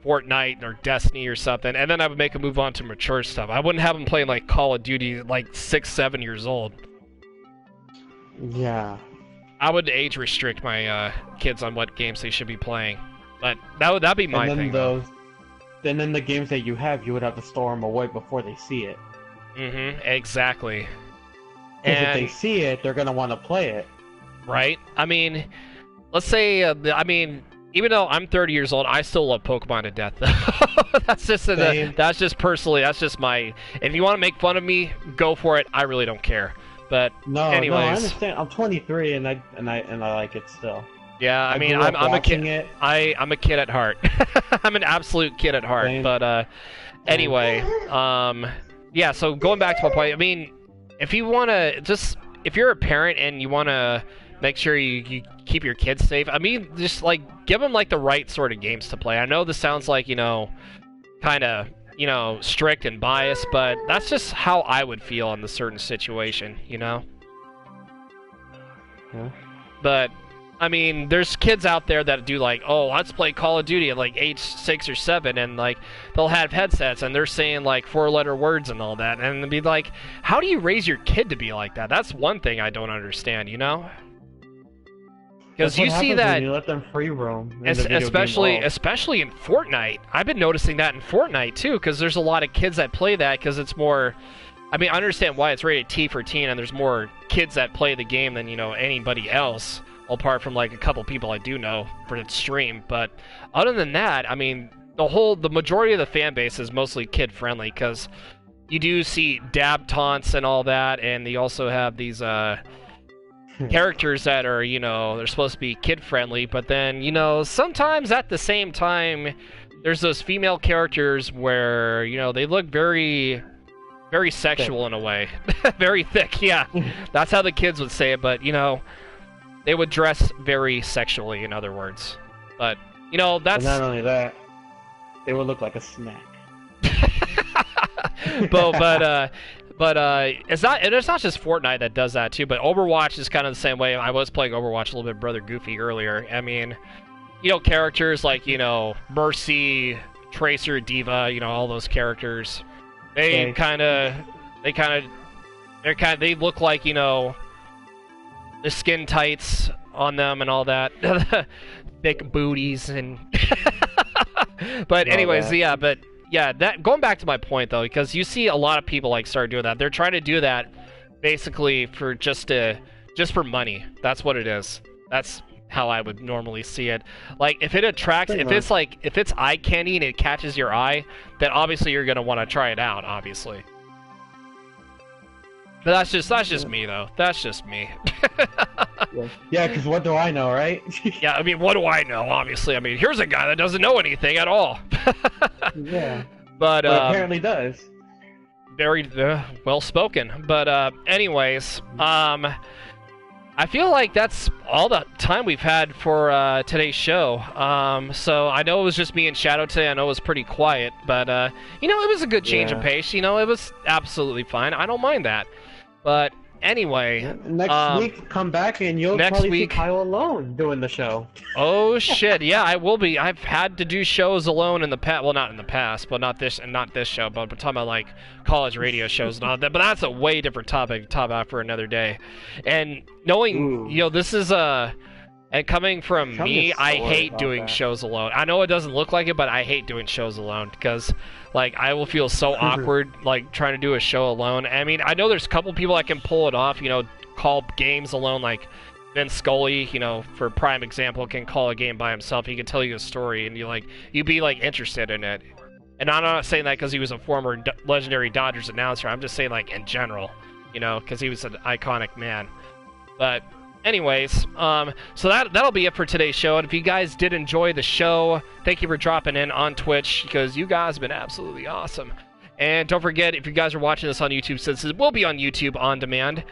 Speaker 1: Fortnite or Destiny or something, and then I would make them move on to mature stuff. I wouldn't have them playing, like, Call of Duty, like, 6, 7 years old.
Speaker 2: Yeah.
Speaker 1: I would age restrict my kids on what games they should be playing. But that'd be my thing.
Speaker 2: Then in the games that you have, you would have to store them away before they see it.
Speaker 1: Mm-hmm. Exactly.
Speaker 2: Because if they see it, they're gonna want to play it.
Speaker 1: Right. I mean, let's say. Even though I'm 30 years old, I still love Pokemon to death. That's just personally. That's just my. If you want to make fun of me, go for it. I really don't care. But anyways,
Speaker 2: I understand. I'm 23 and I like it still.
Speaker 1: Yeah, I mean, I'm a kid. I'm a kid at heart. I'm an absolute kid at heart. Same. But anyway, yeah. So going back to my point, I mean, if you if you're a parent and you want to make sure you keep your kids safe, I mean, just like give them like the right sort of games to play. I know this sounds like, you know, kind of, you know, strict and biased, but that's just how I would feel in the certain situation, you know.
Speaker 2: Yeah.
Speaker 1: But I mean, there's kids out there that do like, oh, let's play Call of Duty at like age 6 or 7, and like they'll have headsets and they're saying like 4-letter words and all that, and it'd be like, how do you raise your kid to be like that? That's one thing I don't understand, you know? Because you see that,
Speaker 2: you let them free roam,
Speaker 1: especially in Fortnite. I've been noticing that in Fortnite too, because there's a lot of kids that play that because it's more. I mean, I understand why it's rated T for teen, and there's more kids that play the game than, you know, anybody else. Apart from like a couple people I do know for the stream, but other than that, I mean, the majority of the fan base is mostly kid friendly, because you do see dab taunts and all that, and they also have these characters that are, you know, they're supposed to be kid friendly, but then, you know, sometimes at the same time, there's those female characters where, you know, they look very, very sexual in a way, very thick. Yeah, that's how the kids would say it, but you know. They would dress very sexually, in other words. But, you know, that's...
Speaker 2: And not only that, they would look like a snack.
Speaker 1: but But it's not just Fortnite that does that too, but Overwatch is kind of the same way. I was playing Overwatch a little bit, Brother Goofy, earlier. I mean, you know, characters like, you know, Mercy, Tracer, Diva, you know, all those characters. They they look like, you know, the skin tights on them and all that. Big booties and but anyways, that going back to my point though, because you see a lot of people like start doing that. They're trying to do that basically for just for money. That's what it is. That's how I would normally see it. Like, if it attracts, if it's eye candy and it catches your eye, then obviously you're gonna want to try it out, obviously. But that's just me though. That's just me.
Speaker 2: Yeah, because what do I know, right?
Speaker 1: Yeah, I mean, what do I know? Obviously, I mean, here's a guy that doesn't know anything at all.
Speaker 2: Yeah.
Speaker 1: But
Speaker 2: apparently does.
Speaker 1: Very well spoken. But anyways, I feel like that's all the time we've had for today's show. So I know it was just me and Shadow today. I know it was pretty quiet, but you know, it was a good change of pace. You know, it was absolutely fine. I don't mind that. But anyway,
Speaker 2: next week come back and you'll probably see Kyle alone doing the show.
Speaker 1: Oh shit, yeah, I will be. I've had to do shows alone in the past. Well, not in the past, but not this show. But we're talking about like college radio shows and all that. But that's a way different topic. Top for another day. And knowing, you know, this is and coming from me, I hate doing shows alone. I know it doesn't look like it, but I hate doing shows alone because, like, I will feel so awkward, like, trying to do a show alone. I mean, I know there's a couple people that can pull it off, you know, call games alone, like Vince Scully, you know, for prime example, can call a game by himself. He can tell you a story, and you'd be, like, interested in it. And I'm not saying that because he was a former legendary Dodgers announcer. I'm just saying, like, in general, you know, because he was an iconic man. But anyways, so that'll be it for today's show. And if you guys did enjoy the show, thank you for dropping in on Twitch, because you guys have been absolutely awesome. And don't forget, if you guys are watching this on YouTube, since it will be on YouTube on demand,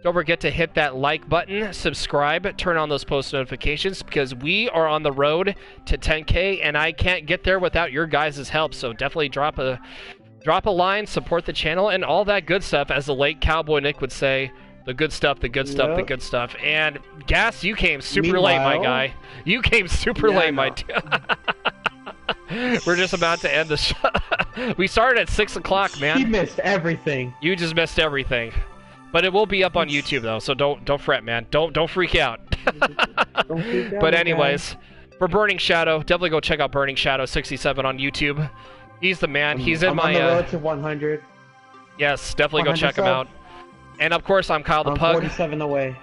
Speaker 1: don't forget to hit that like button, subscribe, turn on those post notifications, because we are on the road to 10K, and I can't get there without your guys' help. So definitely drop a line, support the channel, and all that good stuff, as the late Cowboy Nick would say. The good stuff, the good stuff, the good stuff. And Gas, you came super late, my guy. You came super late, my dude. We're just about to end the show. We started at 6 o'clock, man.
Speaker 2: He missed everything.
Speaker 1: You just missed everything. But it will be up on YouTube though, so don't fret, man. Don't freak out.
Speaker 2: Don't freak out.
Speaker 1: But anyways, for Burning Shadow, definitely go check out Burning Shadow 67 on YouTube. He's the man. He's in my
Speaker 2: on the road to 100.
Speaker 1: Yes, definitely go check him out. And of course, I'm Kyle the Pug.
Speaker 2: 47 away.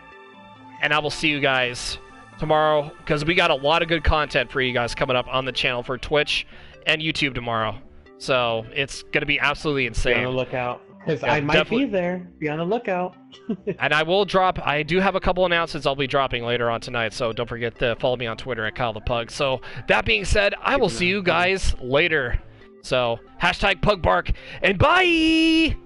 Speaker 1: And I will see you guys tomorrow, because we got a lot of good content for you guys coming up on the channel for Twitch and YouTube tomorrow. So it's going to be absolutely insane.
Speaker 2: Be on the lookout, because I might be there. Be on the lookout.
Speaker 1: And I do have a couple announcements I'll be dropping later on tonight, so don't forget to follow me on Twitter at Kyle the Pug. So that being said, I will see you guys later. So #PugBark, and bye!